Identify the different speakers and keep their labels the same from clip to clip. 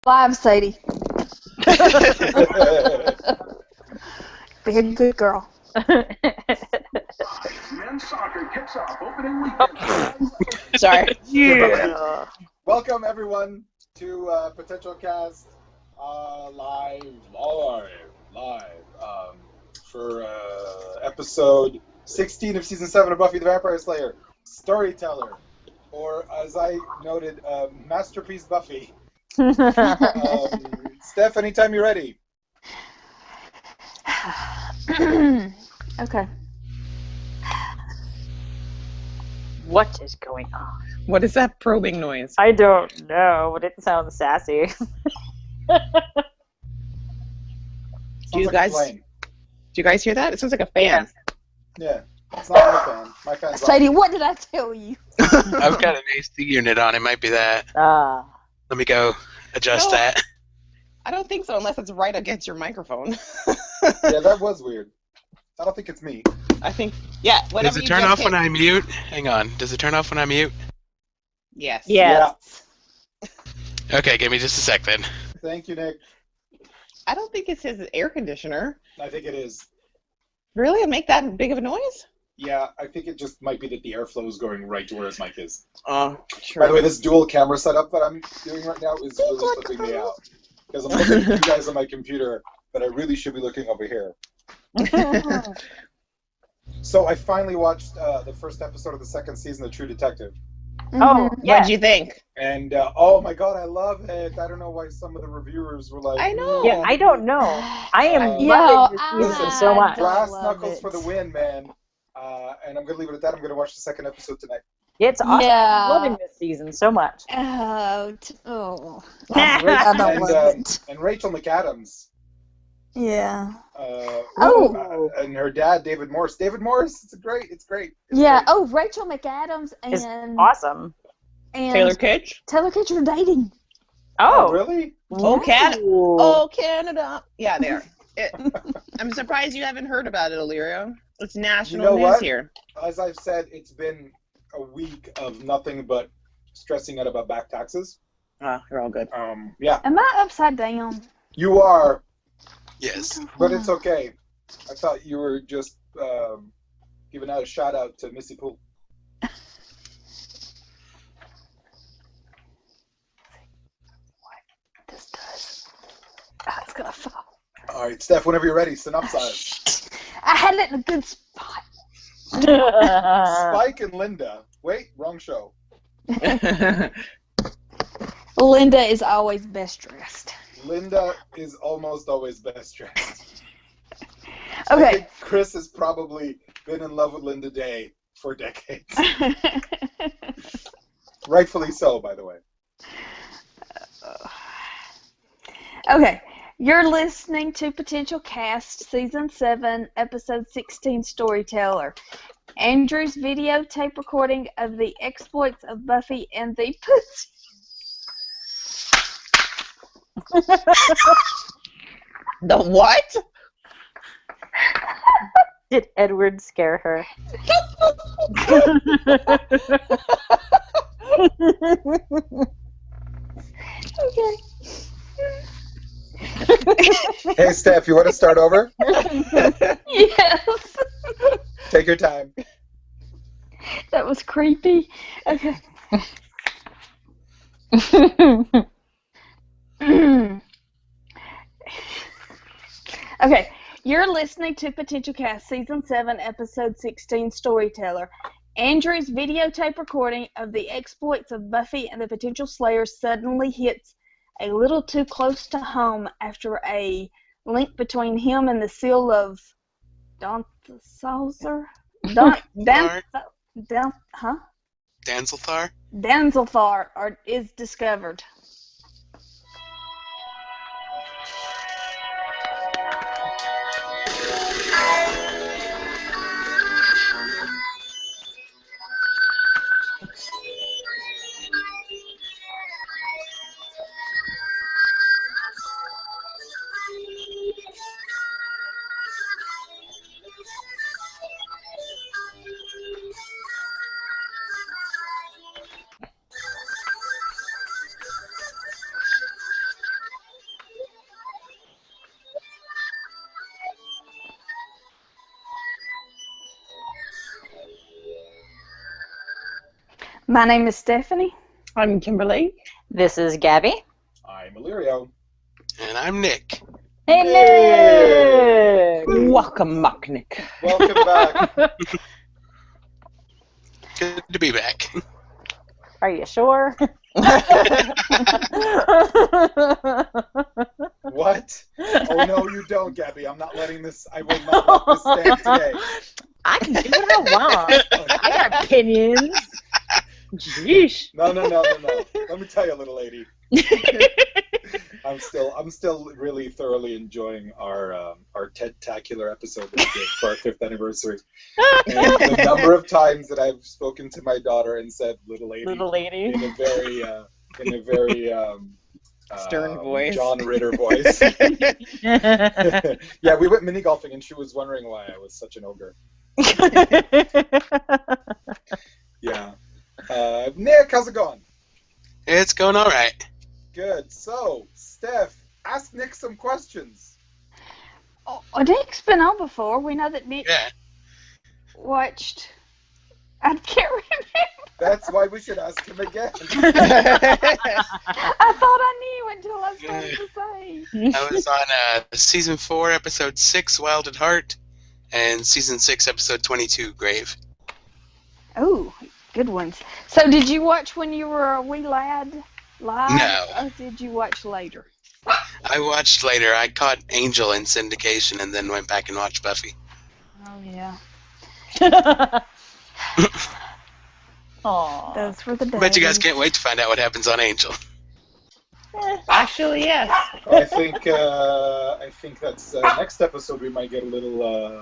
Speaker 1: Live, Sadie. Be a good girl.
Speaker 2: Men's soccer kicks off opening weekend.
Speaker 3: Sorry.
Speaker 1: Yeah.
Speaker 4: Welcome everyone to PotentialCast live for episode 16 of season 7 of Buffy the Vampire Slayer, Storyteller, or as I noted, Masterpiece Buffy. Steph, anytime you're ready.
Speaker 1: Okay.
Speaker 3: What is going on?
Speaker 5: What is that probing noise?
Speaker 3: I don't know, but it sounds sassy.
Speaker 4: Sounds
Speaker 5: Do you
Speaker 4: like a
Speaker 5: guys-
Speaker 4: plane.
Speaker 5: Do you guys hear that? It sounds like a fan.
Speaker 4: Yeah, it's not my fan. My fan's off.
Speaker 1: Sadie, what did I tell you?
Speaker 6: I've got an AC unit on. It might be that. Let me go adjust
Speaker 5: No.
Speaker 6: that.
Speaker 5: I don't think so, unless it's right against your microphone.
Speaker 4: Yeah, that was weird. I don't think it's me.
Speaker 5: I think, yeah.
Speaker 6: Does it turn off when I mute? Hang on. Does it turn off when I mute?
Speaker 5: Yes.
Speaker 3: Yes.
Speaker 6: Okay, give me just a sec then.
Speaker 4: Thank you, Nick.
Speaker 5: I don't think it's his air conditioner.
Speaker 4: I think it is.
Speaker 5: Really? It'd make that big of a noise?
Speaker 4: Yeah, I think it just might be that the airflow is going right to where his mic is.
Speaker 5: Oh, sure.
Speaker 4: By the way, this dual camera setup that I'm doing right now is really flipping me out. Because I'm looking at you guys on my computer, but I really should be looking over here. So I finally watched the first episode of the second season of True Detective.
Speaker 3: Oh, yeah.
Speaker 5: What'd you think?
Speaker 4: And, oh my god, I love it. I don't know why some of the reviewers were like,
Speaker 5: I know.
Speaker 3: Yeah, I don't know. I am
Speaker 1: Yo,
Speaker 3: loving this season
Speaker 1: I
Speaker 3: so much.
Speaker 1: don't
Speaker 4: brass
Speaker 1: love
Speaker 4: knuckles
Speaker 1: it.
Speaker 4: for the win, man. And I'm going to leave it at that. I'm going to watch the second episode tonight.
Speaker 3: It's awesome.
Speaker 1: Yeah.
Speaker 3: I'm loving this season so much.
Speaker 1: Oh.
Speaker 3: I
Speaker 1: I don't love
Speaker 4: And,
Speaker 1: it.
Speaker 4: and Rachel McAdams.
Speaker 1: Yeah.
Speaker 3: Oh.
Speaker 4: And her dad, David Morse. David Morse, it's great. It's great.
Speaker 1: Yeah.
Speaker 4: Great.
Speaker 1: Oh, Rachel McAdams
Speaker 3: It's
Speaker 1: and
Speaker 3: awesome.
Speaker 5: Taylor Kitsch?
Speaker 1: Taylor Kitsch are dating.
Speaker 3: Oh.
Speaker 4: Really?
Speaker 5: Oh, Canada.
Speaker 3: Ooh.
Speaker 5: Oh, Canada. Yeah, they are. I'm surprised you haven't heard about it, Illyrio. It's national
Speaker 4: You know
Speaker 5: news
Speaker 4: what?
Speaker 5: here.
Speaker 4: As I've said, it's been a week of nothing but stressing out about back taxes.
Speaker 5: You're all good.
Speaker 4: Yeah,
Speaker 1: Am I upside down?
Speaker 4: you are,
Speaker 6: Yes.
Speaker 4: but it's okay. I thought you were just giving out a shout out to Missy Poole.
Speaker 1: This does. Oh, it's gonna fall.
Speaker 4: All right, Steph, whenever you're ready, synopsize.
Speaker 1: I had it in a good spot.
Speaker 4: Spike and Linda. Wait, wrong show.
Speaker 1: Linda is always best dressed.
Speaker 4: Linda is almost always best dressed. I
Speaker 1: Okay.
Speaker 4: think Chris has probably been in love with Linda Day for decades. Rightfully so, by the way.
Speaker 1: Okay. You're listening to PotentialCast, Season 7, Episode 16, Storyteller. Andrew's videotape recording of the exploits of Buffy and the
Speaker 5: The what?
Speaker 3: Did Edward scare her?
Speaker 1: Okay.
Speaker 4: Hey, Steph, you want to start over?
Speaker 1: Yes.
Speaker 4: Take your time.
Speaker 1: That was creepy. Okay. Okay. You're listening to PotentialCast, Season 7, Episode 16, Storyteller. Andrew's videotape recording of the exploits of Buffy and the Potential Slayers suddenly hits a little too close to home after a link between him and the seal of Danzelthar?
Speaker 6: Danzelthar?
Speaker 1: Danzelthar is discovered. My name is Stephanie.
Speaker 5: I'm Kimberly.
Speaker 3: This is Gabby.
Speaker 4: I'm Illyrio.
Speaker 6: And I'm Nick.
Speaker 3: Hey, Nick!
Speaker 5: Welcome, Mock Nick.
Speaker 4: Welcome back.
Speaker 6: Good to be back.
Speaker 3: Are you sure?
Speaker 4: What? Oh, no, you don't, Gabby. I'm not letting this. I will not let this stand today.
Speaker 3: I can do what I want. I got opinions. Jeez.
Speaker 4: No. Let me tell you, little lady. I'm still really thoroughly enjoying our Ted-tacular episode that we did for our 5th anniversary. And the number of times that I've spoken to my daughter and said "little lady," in a very
Speaker 5: Stern voice.
Speaker 4: John Ritter voice. Yeah, we went mini golfing and she was wondering why I was such an ogre. Yeah. Nick, how's it going?
Speaker 6: It's going all right.
Speaker 4: Good. So, Steph, ask Nick some questions.
Speaker 1: Oh, Nick's been on before. We know that Nick watched. I can't remember.
Speaker 4: That's why we should ask him again.
Speaker 1: I thought I knew until I started to say.
Speaker 6: I was on Season 4, Episode 6, Wild at Heart, and Season 6, Episode 22, Grave.
Speaker 1: Oh, good ones. So did you watch when you were a wee lad live?
Speaker 6: No.
Speaker 1: Or did you watch later?
Speaker 6: I watched later. I caught Angel in syndication and then went back and watched Buffy.
Speaker 1: Oh, yeah.
Speaker 3: Aww.
Speaker 1: Those were the days.
Speaker 6: I bet you guys can't wait to find out what happens on Angel.
Speaker 5: Actually, yes.
Speaker 4: I think that's next episode we might get a little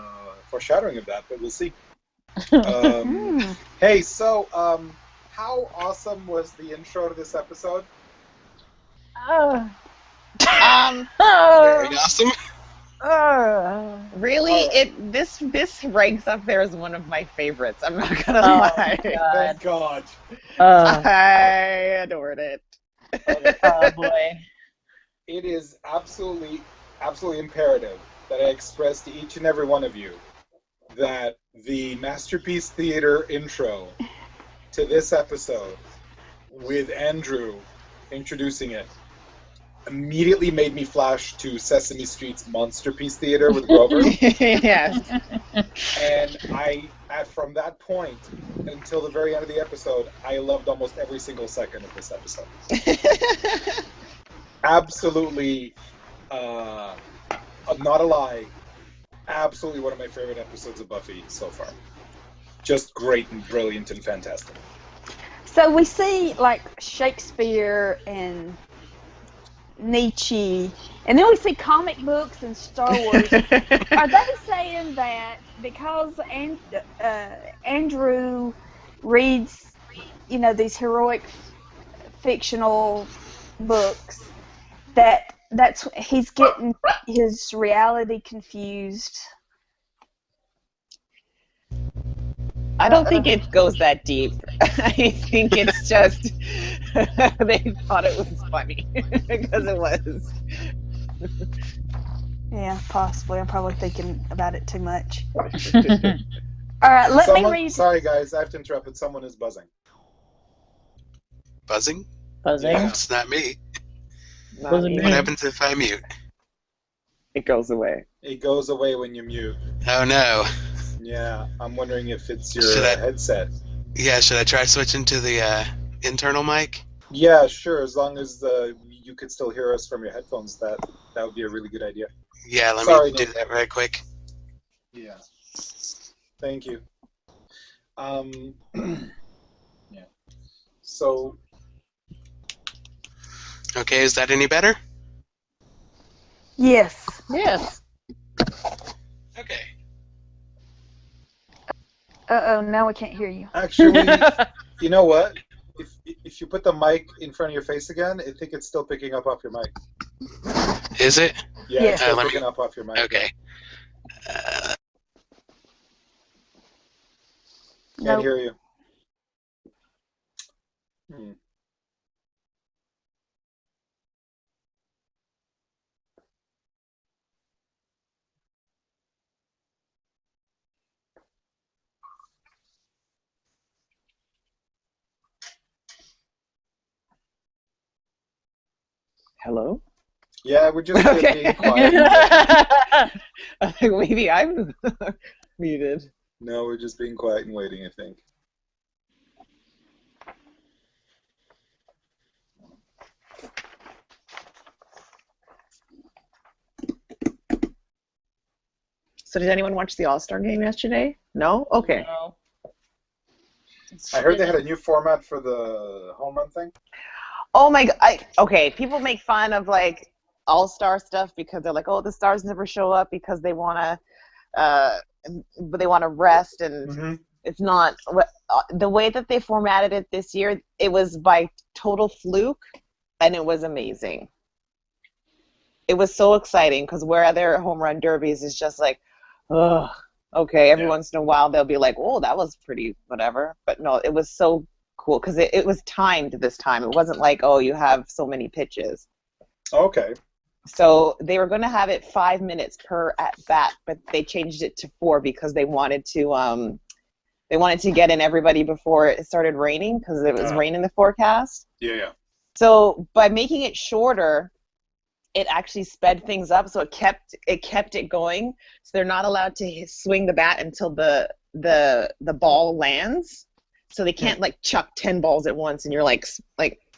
Speaker 4: foreshadowing of that, but we'll see. Hey, so how awesome was the intro to this episode?
Speaker 6: Very awesome.
Speaker 5: Really, this ranks up there as one of my favorites. I'm not gonna lie.
Speaker 4: Thank God.
Speaker 5: I adored it.
Speaker 3: Oh boy.
Speaker 4: It is absolutely imperative that I express to each and every one of you that the Masterpiece Theater intro to this episode with Andrew introducing it immediately made me flash to Sesame Street's Monsterpiece Theater with Grover.
Speaker 5: Yes.
Speaker 4: And from that point until the very end of the episode, I loved almost every single second of this episode. Absolutely, not a lie, absolutely one of my favorite episodes of Buffy so far. Just great and brilliant and fantastic.
Speaker 1: So we see, like, Shakespeare and Nietzsche, and then we see comic books and Star Wars. Are they saying that because Andrew reads, these heroic fictional books, that's he's getting his reality confused?
Speaker 5: I don't think it goes that deep. I think it's just they thought it was funny because it was.
Speaker 1: Yeah, possibly. I'm probably thinking about it too much. All right, let me read.
Speaker 4: Sorry, guys, I have to interrupt, but someone is buzzing.
Speaker 6: Buzzing?
Speaker 3: Buzzing.
Speaker 4: Yeah.
Speaker 6: It's not me.
Speaker 5: Not me.
Speaker 6: What happens if I mute?
Speaker 5: It goes away.
Speaker 4: It goes away when you mute.
Speaker 6: Oh no.
Speaker 4: Yeah, I'm wondering if it's your
Speaker 6: Should I-
Speaker 4: headset.
Speaker 6: Yeah, should I try switching to the internal mic?
Speaker 4: Yeah, sure. As long as you could still hear us from your headphones, that would be a really good idea.
Speaker 6: Yeah, let
Speaker 4: Sorry,
Speaker 6: me do
Speaker 4: Nick.
Speaker 6: that right quick.
Speaker 4: Yeah. Thank you. Yeah. So,
Speaker 6: Okay, is that any better?
Speaker 1: Yes.
Speaker 3: Yes.
Speaker 6: Okay.
Speaker 1: Uh-oh, now we can't hear you.
Speaker 4: actually, you know what? If you put the mic in front of your face again, I think it's still picking up off your mic.
Speaker 6: Is it?
Speaker 4: Yeah,
Speaker 1: Yeah.
Speaker 4: it's still
Speaker 6: Let me-
Speaker 4: picking up off your mic.
Speaker 6: Okay.
Speaker 4: Can't
Speaker 1: Nope.
Speaker 4: hear you.
Speaker 5: Hello?
Speaker 4: Yeah, we're just
Speaker 5: Okay.
Speaker 4: being quiet.
Speaker 5: Maybe I'm muted.
Speaker 4: No, we're just being quiet and waiting, I think.
Speaker 5: So did anyone watch the All-Star game yesterday? No? Okay.
Speaker 3: No.
Speaker 4: I heard they had a new format for the home run thing.
Speaker 5: Oh my god. Okay, people make fun of like All-Star stuff because they're like, oh, the stars never show up because they want to rest, and
Speaker 4: Mm-hmm.
Speaker 5: it's not the way that they formatted it this year. It was by total fluke, and it was amazing. It was so exciting because where other home run derbies is just like, ugh, okay, every once in a while they'll be like, oh, that was pretty whatever. But no, it was so cool because it was timed this time. It wasn't like, oh, you have so many pitches.
Speaker 4: Okay.
Speaker 5: So they were going to have it 5 minutes per at bat, but they changed it to 4 because they wanted to get in everybody before it started raining because it was rain in the forecast.
Speaker 4: Yeah.
Speaker 5: So by making it shorter, it actually sped things up, so it kept it going. So they're not allowed to swing the bat until the ball lands. So they can't like chuck 10 balls at once, and you're like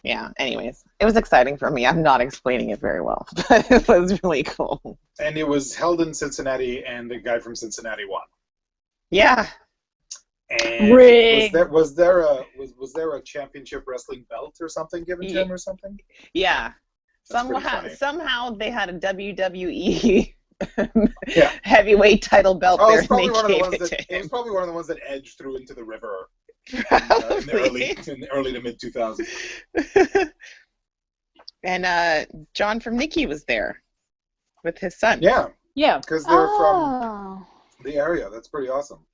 Speaker 5: yeah. Anyways, it was exciting for me. I'm not explaining it very well, but it was really cool.
Speaker 4: And it was held in Cincinnati, and the guy from Cincinnati won.
Speaker 5: Yeah.
Speaker 4: And
Speaker 3: Rigged.
Speaker 4: was there a championship wrestling belt or something given to him or something?
Speaker 5: Yeah.
Speaker 4: That's pretty funny.
Speaker 5: Somehow they had a WWE
Speaker 4: Yeah.
Speaker 5: heavyweight title belt
Speaker 4: Oh,
Speaker 5: there,
Speaker 4: it's probably
Speaker 5: and
Speaker 4: one
Speaker 5: they
Speaker 4: of the
Speaker 5: gave
Speaker 4: ones
Speaker 5: it
Speaker 4: that
Speaker 5: to
Speaker 4: it
Speaker 5: him.
Speaker 4: was probably one of the ones that Edge threw into the river in
Speaker 5: Probably.
Speaker 4: the early to mid 2000s.
Speaker 5: And John from Nikki was there with his son.
Speaker 4: Yeah,
Speaker 3: Yeah.
Speaker 4: because they're from
Speaker 1: Oh.
Speaker 4: the area. That's pretty awesome.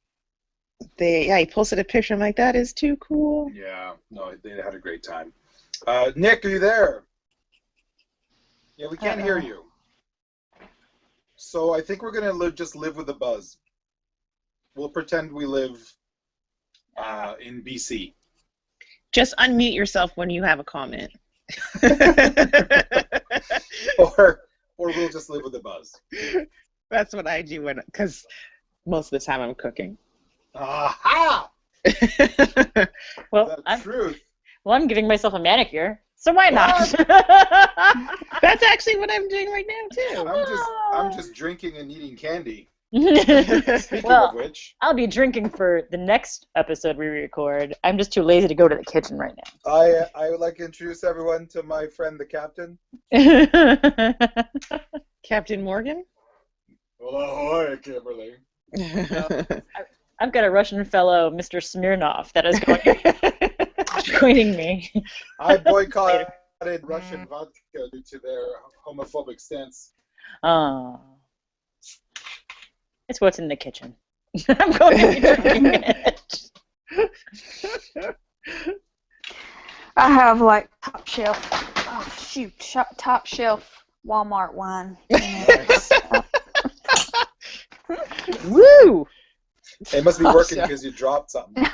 Speaker 5: He posted a picture. I'm like, that is too cool.
Speaker 4: Yeah, no, they had a great time. Nick, are you there? Yeah, we can't hear you. So I think we're gonna just live with the buzz. We'll pretend we live in BC.
Speaker 5: Just unmute yourself when you have a comment.
Speaker 4: or we'll just live with the buzz.
Speaker 5: That's what I do because most of the time I'm cooking.
Speaker 4: Aha!
Speaker 3: Well,
Speaker 4: The truth.
Speaker 3: I'm giving myself a manicure, so why not?
Speaker 5: That's actually what I'm doing right now too.
Speaker 4: I'm just drinking and eating candy. Speaking
Speaker 3: Well,
Speaker 4: of which,
Speaker 3: I'll be drinking for the next episode we record. I'm just too lazy to go to the kitchen right
Speaker 4: I would like to introduce everyone to my friend the captain.
Speaker 3: now.
Speaker 5: Captain Morgan?
Speaker 4: Well, ahoy, Kimberly.
Speaker 3: I've got a Russian fellow, Mr. Smirnov, that is joining me.
Speaker 4: I boycotted Russian vodka due to their homophobic stance.
Speaker 3: Oh. It's what's in the kitchen. I'm going to be drinking it.
Speaker 1: I have like top shelf Walmart wine.
Speaker 4: Nice.
Speaker 3: Woo!
Speaker 4: It must be working because you dropped something.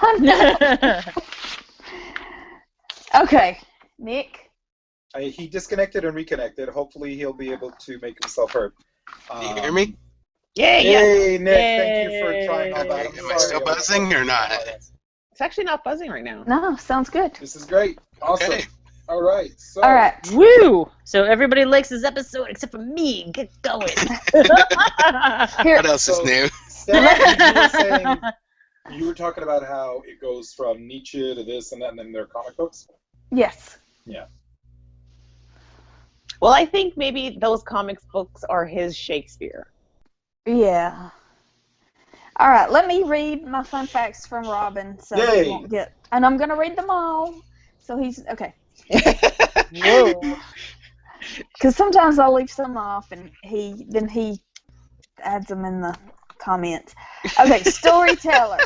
Speaker 1: Okay, Nick.
Speaker 4: He disconnected and reconnected. Hopefully he'll be able to make himself heard.
Speaker 6: Do you hear me?
Speaker 5: Yeah.
Speaker 4: Hey, Nick, thank you for trying all that. I'm
Speaker 6: Am I
Speaker 4: sorry.
Speaker 6: still buzzing or not?
Speaker 5: It's actually not buzzing right now.
Speaker 1: No, sounds good.
Speaker 4: This is great. Awesome.
Speaker 6: Okay.
Speaker 4: All right. So,
Speaker 1: All right.
Speaker 3: Woo! So everybody likes this episode except for me. Get going.
Speaker 1: Here.
Speaker 6: What else is
Speaker 4: So-
Speaker 6: new?
Speaker 4: Steph, you were talking about how it goes from Nietzsche to this and that, and then there are comic books.
Speaker 1: Yes.
Speaker 4: Yeah.
Speaker 5: Well, I think maybe those comics books are his Shakespeare.
Speaker 1: Yeah. All right. Let me read my fun facts from Robin, so
Speaker 4: Yay.
Speaker 1: he won't get. And I'm gonna read them all. So he's okay.
Speaker 3: Whoa.
Speaker 1: Because sometimes I'll leave some off, and he adds them in the comments. Okay, Storyteller.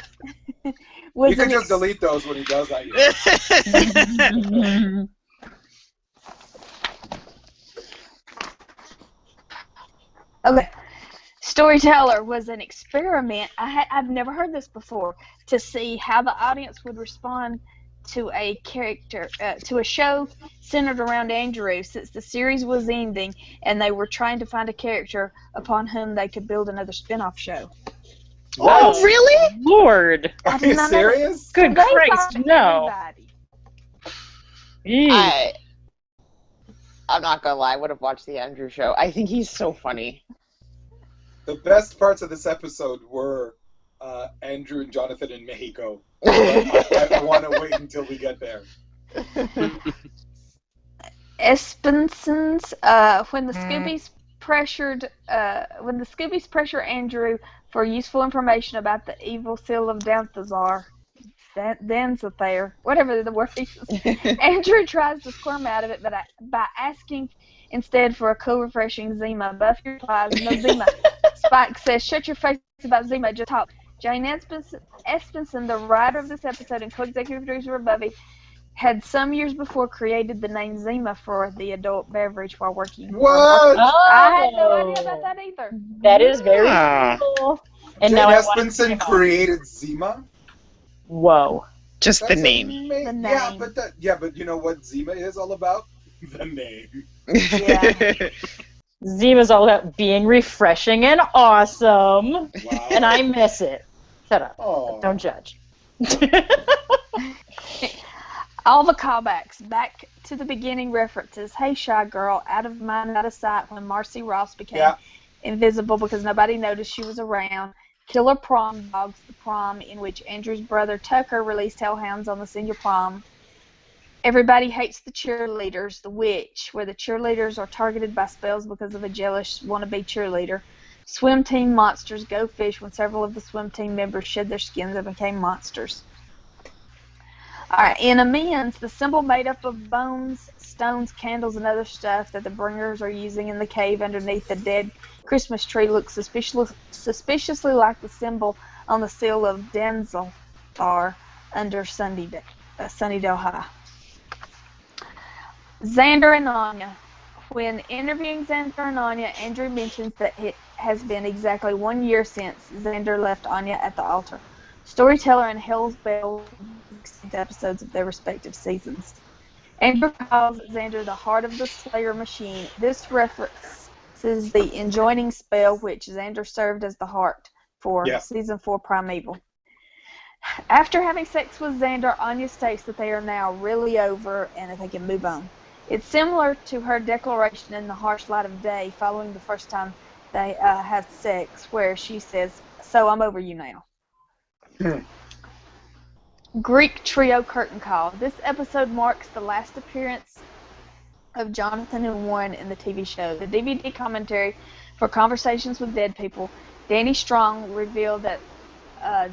Speaker 4: You can just delete those when he does that. You know.
Speaker 1: Okay. Storyteller was an experiment. I've never heard this before, to see how the audience would respond to a show centered around Andrew, since the series was ending and they were trying to find a character upon whom they could build another spin-off show.
Speaker 5: Oh, really?
Speaker 3: Lord.
Speaker 1: I
Speaker 4: Are
Speaker 1: did
Speaker 4: you
Speaker 1: not know that.
Speaker 4: serious?
Speaker 3: Good
Speaker 1: They
Speaker 3: Christ,
Speaker 1: fired
Speaker 3: no.
Speaker 1: everybody.
Speaker 3: Eek.
Speaker 5: I'm not gonna lie, I would have watched the Andrew show. I think he's so funny.
Speaker 4: The best parts of this episode were Andrew and Jonathan in Mexico. I want to wait until we get there.
Speaker 1: Espenson's when the Scoobies pressure Andrew for useful information about the evil seal of Danthazar, whatever the word is. Andrew tries to squirm out of it, but by asking instead for a cool, refreshing Zima. Buffy replies, "No Zima." Spike says, "Shut your face about Zima, just talk." Jane Espenson, the writer of this episode and co-executive producer of Buffy, had some years before created the name Zima for the adult beverage while working.
Speaker 4: What?
Speaker 1: I had no idea about that either.
Speaker 3: That is very
Speaker 5: Ah.
Speaker 3: cool. And
Speaker 4: Jane
Speaker 3: now I want to
Speaker 4: Espenson created Zima?
Speaker 3: Whoa.
Speaker 5: Just the
Speaker 4: That's
Speaker 5: name.
Speaker 4: amazing.
Speaker 1: The name.
Speaker 4: Yeah, but you know what Zima is all about? The name.
Speaker 1: Yeah.
Speaker 3: Zima's all about being refreshing and awesome.
Speaker 4: Wow.
Speaker 3: And I miss it. Shut up.
Speaker 4: Oh.
Speaker 3: Don't judge.
Speaker 1: All the callbacks back to the beginning references. Hey, Shy Girl, out of mind, out of sight when Marcy Ross became invisible because nobody noticed she was around. Killer Prom Dogs, the prom in which Andrew's brother Tucker released hellhounds on the senior prom. Everybody hates the cheerleaders. The Witch, where the cheerleaders are targeted by spells because of a jealous wannabe cheerleader. Swim team monsters. Go Fish, when several of the swim team members shed their skins and became monsters. Alright, in amends, the symbol made up of bones, stones, candles, and other stuff that the bringers are using in the cave underneath the dead Christmas tree looks suspiciously like the symbol on the seal of Danzalthar under Sunnydale High. Xander and Anya. When interviewing Xander and Anya, Andrew mentions that it has been exactly 1 year since Xander left Anya at the altar. Storyteller and Hell's Bell episodes of their respective seasons. Andrew calls Xander the heart of the Slayer machine. This references the enjoining spell which Xander served as the heart for Season 4 Primeval. After having sex with Xander, Anya states that they are now really over and that they can move on. It's similar to her declaration in The Harsh Light of Day following the first time they had sex, where she says, "So I'm over you now." Greek Trio Curtain Call. This episode marks the last appearance of Jonathan and Warren in the TV show. The DVD commentary for Conversations with Dead People, Danny Strong revealed that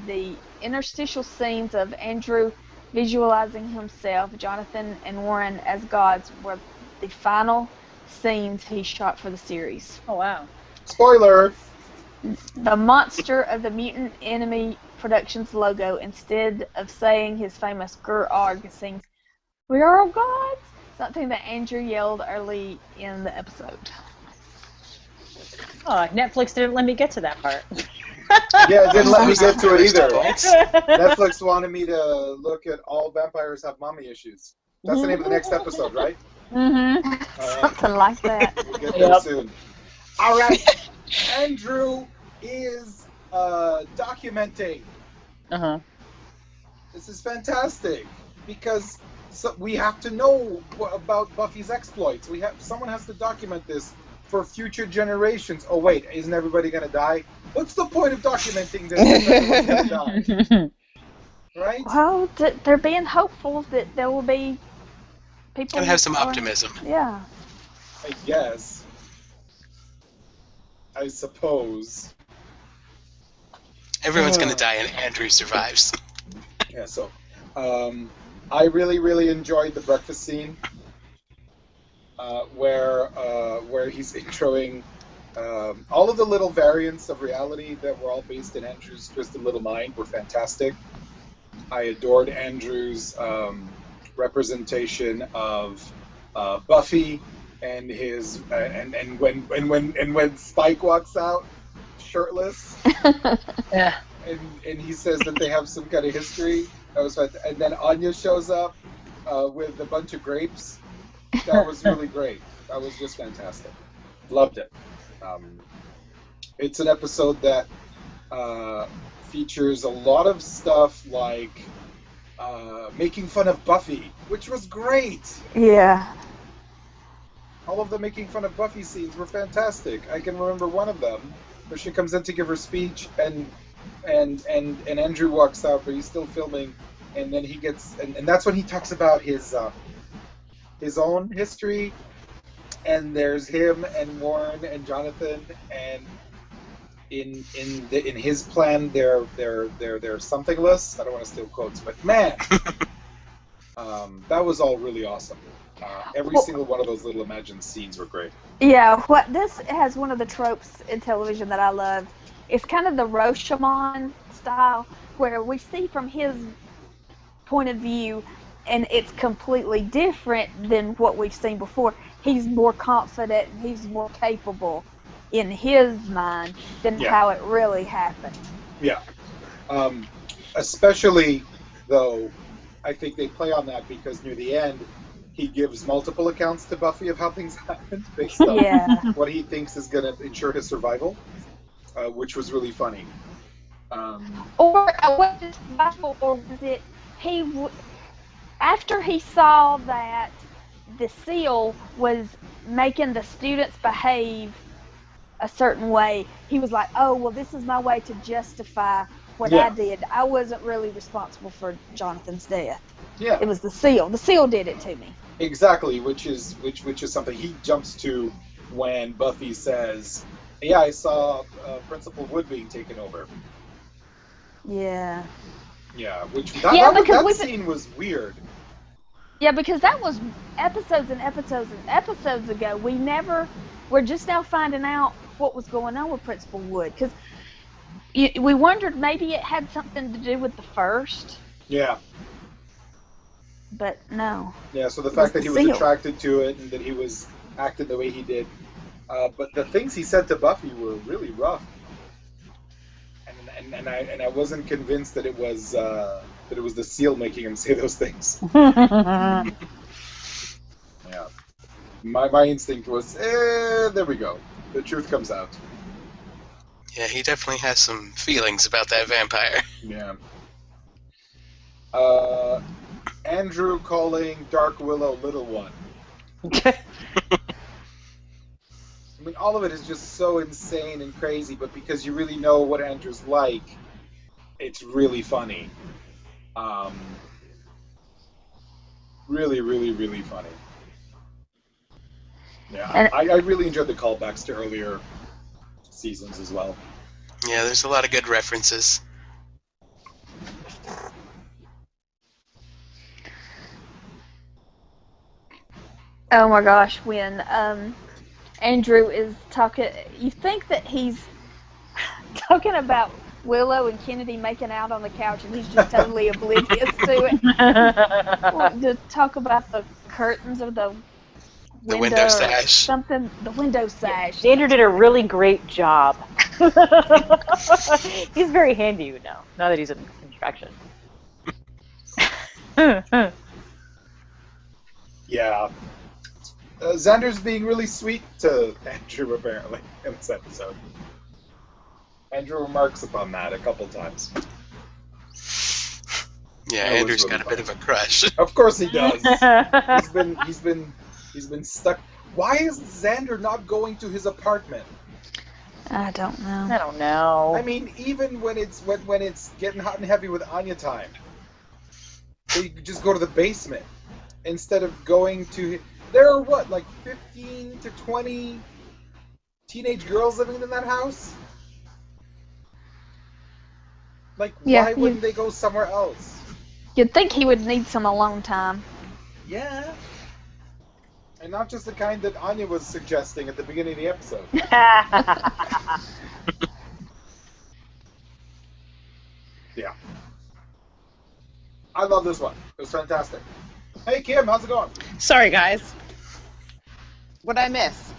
Speaker 1: the interstitial scenes of Andrew visualizing himself, Jonathan, and Warren as gods were the final scenes he shot for the series.
Speaker 3: Oh, wow.
Speaker 4: Spoiler!
Speaker 1: The monster of the Mutant Enemy Productions logo, instead of saying his famous Gur Arg, sings, "We are all gods," something that Andrew yelled early in the episode.
Speaker 3: Oh, Netflix didn't let me get to that part.
Speaker 4: Yeah, it didn't let me get to it either.
Speaker 6: Folks.
Speaker 4: Netflix wanted me to look at All Vampires Have Mommy Issues. That's the name of the next episode, right?
Speaker 1: Mm-hmm. Something like that.
Speaker 4: We'll get there soon. All right. Andrew is documenting.
Speaker 3: Uh-huh.
Speaker 4: This is fantastic because we have to know about Buffy's exploits. Someone has to document this for future generations. Oh wait, isn't everybody gonna die? What's the point of documenting this if everyone's gonna die? Right?
Speaker 1: Well, they're being hopeful that there will be people.
Speaker 6: Gotta have some optimism.
Speaker 1: Yeah.
Speaker 4: I guess. I suppose.
Speaker 6: Everyone's gonna die and Andrew survives.
Speaker 4: Yeah, so I really, really enjoyed the breakfast scene where he's introing all of the little variants of reality that were all based in Andrew's twisted little mind were fantastic. I adored Andrew's representation of Buffy and his and when Spike walks out shirtless.
Speaker 3: Yeah.
Speaker 4: and he says that they have some kind of history. That was fun. And then Anya shows up with a bunch of grapes. That was really great. That was just fantastic. Loved it. It's an episode that features a lot of stuff like making fun of Buffy, which was great.
Speaker 1: Yeah.
Speaker 4: All of the making fun of Buffy scenes were fantastic. I can remember one of them where she comes in to give her speech, and Andrew walks out, but he's still filming, and then he gets, and that's when he talks about his own history, and there's him and Warren and Jonathan, and in his plan they're somethingless. I don't want to steal quotes, but man, that was all really awesome. Every single one of those little imagined scenes were great.
Speaker 1: Yeah, this has one of the tropes in television that I love. It's kind of the Rashomon style, where we see from his point of view, and it's completely different than what we've seen before. He's more confident, and he's more capable in his mind than how it really happened.
Speaker 4: Yeah. Especially, though, I think they play on that because near the end, he gives multiple accounts to Buffy of how things happened based on what he thinks is going to ensure his survival, which was really funny.
Speaker 1: Or was it survival, or was it after he saw that the seal was making the students behave a certain way, he was like, oh, well, this is my way to justify what I did. I wasn't really responsible for Jonathan's death.
Speaker 4: Yeah.
Speaker 1: It was the seal. The seal did it to me.
Speaker 4: Exactly, which is something he jumps to when Buffy says, yeah, I saw Principal Wood being taken over.
Speaker 1: Yeah.
Speaker 4: Yeah, that scene was weird.
Speaker 1: Yeah, because that was episodes and episodes and episodes ago. We're just now finding out what was going on with Principal Wood, because we wondered maybe it had something to do with the first.
Speaker 4: Yeah.
Speaker 1: But no.
Speaker 4: Yeah, so the fact that he was attracted to it and that he was acting the way he did. But the things he said to Buffy were really rough. And I wasn't convinced that it was the seal making him say those things. Yeah. My instinct was, there we go. The truth comes out.
Speaker 6: Yeah, he definitely has some feelings about that vampire.
Speaker 4: Yeah. Andrew calling Dark Willow Little One. I mean, all of it is just so insane and crazy, but because you really know what Andrew's like, it's really funny. Really, really, really funny. Yeah, I really enjoyed the callbacks to earlier seasons as well.
Speaker 6: Yeah, there's a lot of good references.
Speaker 1: Oh my gosh, when Andrew is talking, you think that he's talking about Willow and Kennedy making out on the couch, and he's just totally oblivious to it. To talk about the curtains of the
Speaker 6: window sash.
Speaker 1: Something, the window sash.
Speaker 3: Andrew did a really great job. He's very handy, you know, now that he's in construction.
Speaker 4: Yeah. Xander's being really sweet to Andrew, apparently, in this episode. Andrew remarks upon that a couple times.
Speaker 6: Yeah, Andrew's got a bit of a crush.
Speaker 4: Of course he does. He's been stuck. Why is Xander not going to his apartment?
Speaker 1: I don't know.
Speaker 4: I mean, even when it's getting hot and heavy with Anya time, they just go to the basement instead of going to. There are what, like 15 to 20 teenage girls living in that house? Like, why wouldn't they go somewhere else?
Speaker 1: You'd think he would need some alone time.
Speaker 4: Yeah. And not just the kind that Anya was suggesting at the beginning of the episode. Yeah. I love this one. It was fantastic. Hey, Kim, how's it going?
Speaker 5: Sorry, guys. What'd I miss?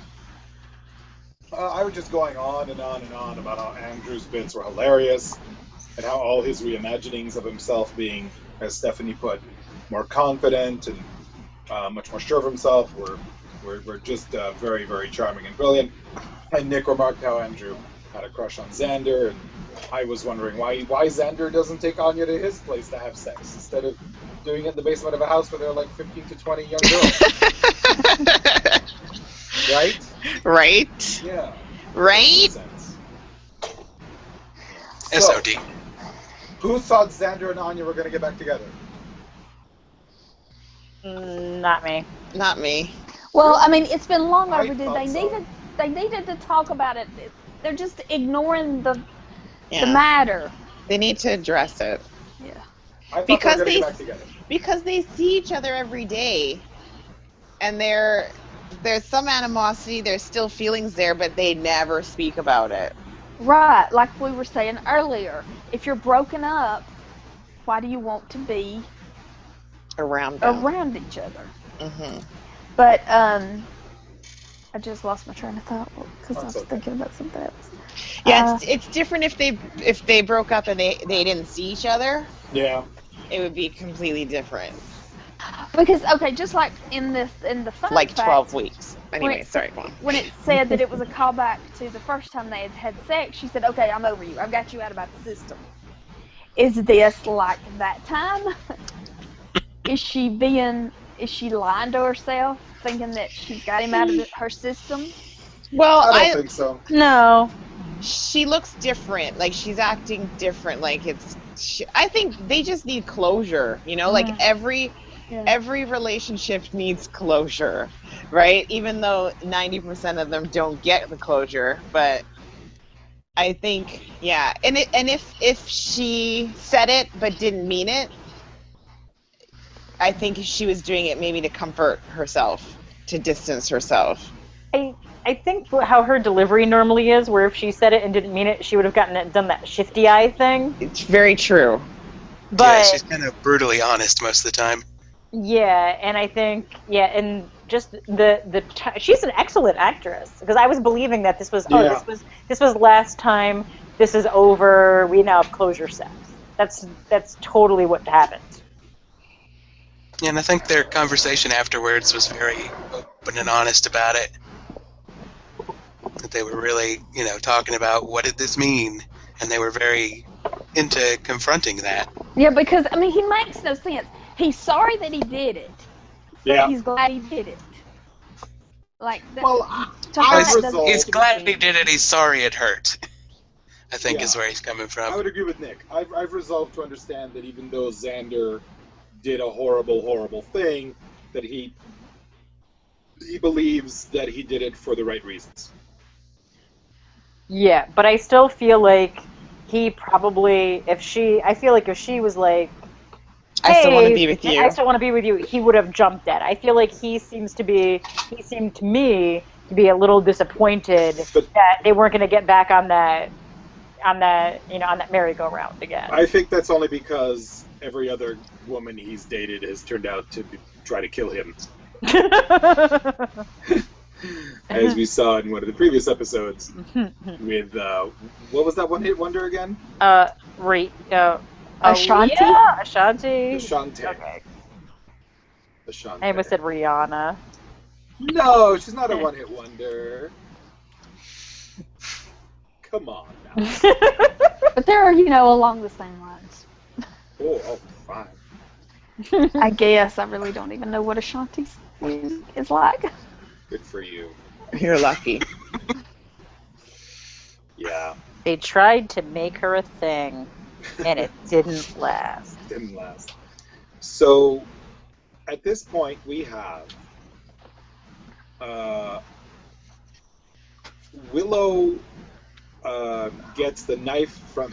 Speaker 4: I was just going on and on and on about how Andrew's bits were hilarious. and how all his reimaginings of himself being, as Stephanie put, more confident and much more sure of himself were just very, very charming and brilliant. And Nick remarked how Andrew had a crush on Xander, and I was wondering why Xander doesn't take Anya to his place to have sex instead of doing it in the basement of a house where there are like 15 to 20 young girls. Right?
Speaker 5: Right?
Speaker 4: Yeah.
Speaker 5: Right?
Speaker 6: SOD.
Speaker 4: Who thought Xander and Anya were going to get back together?
Speaker 3: Not me.
Speaker 5: Not me.
Speaker 1: Well, I mean, it's been long
Speaker 4: I
Speaker 1: overdue.
Speaker 4: thought so.
Speaker 1: They needed to talk about it. They're just ignoring the
Speaker 5: Yeah.
Speaker 1: matter.
Speaker 5: They need to address it.
Speaker 1: Yeah.
Speaker 4: I thought
Speaker 5: Because
Speaker 4: they were going to
Speaker 5: they-
Speaker 4: get back together.
Speaker 5: Because they see each other every day, and there's some animosity, there's still feelings there, but they never speak about it.
Speaker 1: Right, like we were saying earlier. If you're broken up, why do you want to be
Speaker 5: Around them.
Speaker 1: around each other?
Speaker 5: Mm-hmm.
Speaker 1: But I just lost my train of thought because I was
Speaker 4: That's okay.
Speaker 1: thinking about something else.
Speaker 5: Yeah, it's different if they broke up and they didn't see each other.
Speaker 4: Yeah.
Speaker 5: It would be completely different.
Speaker 1: Because okay, just like in the fun
Speaker 5: Like
Speaker 1: fact,
Speaker 5: 12 weeks. Anyway,
Speaker 1: Wait.
Speaker 5: sorry, go on.
Speaker 1: when it said that it was a callback to the first time they had sex, she said, "Okay, I'm over you. I've got you out of my system." Is this like that time? Is she lying to herself, thinking that she got him out of her system?
Speaker 5: Well,
Speaker 4: I don't think so.
Speaker 3: No.
Speaker 5: she looks different. Like, she's acting different. Like, I think they just need closure, you know? Like, every relationship needs closure, right? Even though 90% of them don't get the closure, but I think, yeah. And if she said it but didn't mean it, I think she was doing it maybe to comfort herself, to distance herself.
Speaker 3: I think how her delivery normally is, where if she said it and didn't mean it, she would have done that shifty eye thing.
Speaker 5: It's very true.
Speaker 3: But
Speaker 6: Yeah, she's kind of brutally honest most of the time.
Speaker 3: yeah, and I think and just she's an excellent actress, because I was believing that this was this was last time, this is over, we now have closure sex. That's totally what happened.
Speaker 6: Yeah, and I think their conversation afterwards was very open and honest about it. That they were really, talking about what did this mean, and they were very into confronting that.
Speaker 1: Yeah, because I mean, he makes no sense. He's sorry that he did it. But
Speaker 4: Yeah.
Speaker 1: he's glad he did it. Like that.
Speaker 4: Well,
Speaker 6: He's glad he did it. He's sorry it hurt. I think
Speaker 4: Yeah.
Speaker 6: is where he's coming from.
Speaker 4: I would agree with Nick. I've resolved to understand that even though Xander did a horrible, horrible thing, that he believes that he did it for the right reasons.
Speaker 3: Yeah, but I still feel like he probably, if she was like,
Speaker 5: I still want to
Speaker 3: "Hey,
Speaker 5: be with you."
Speaker 3: I still want to be with you," he would have jumped at it. I feel like he seemed to me to be a little disappointed that they weren't going to get back on that merry-go-round again.
Speaker 4: I think that's only because every other woman he's dated has turned out to try to kill him. As we saw in one of the previous episodes with, what was that one-hit wonder again?
Speaker 1: Ashanti?
Speaker 3: Ashanti?
Speaker 4: Ashanti.
Speaker 3: Okay.
Speaker 4: Ashanti.
Speaker 3: I almost said Rihanna.
Speaker 4: No, she's not a one-hit wonder. Come on now.
Speaker 1: But they're, along the same lines.
Speaker 4: Oh, fine.
Speaker 1: I guess I really don't even know what Ashanti's music is like.
Speaker 4: Good for you.
Speaker 5: You're lucky.
Speaker 4: Yeah,
Speaker 3: They tried to make her a thing, and it didn't last.
Speaker 4: didn't last. So, at this point, we have Willow gets the knife from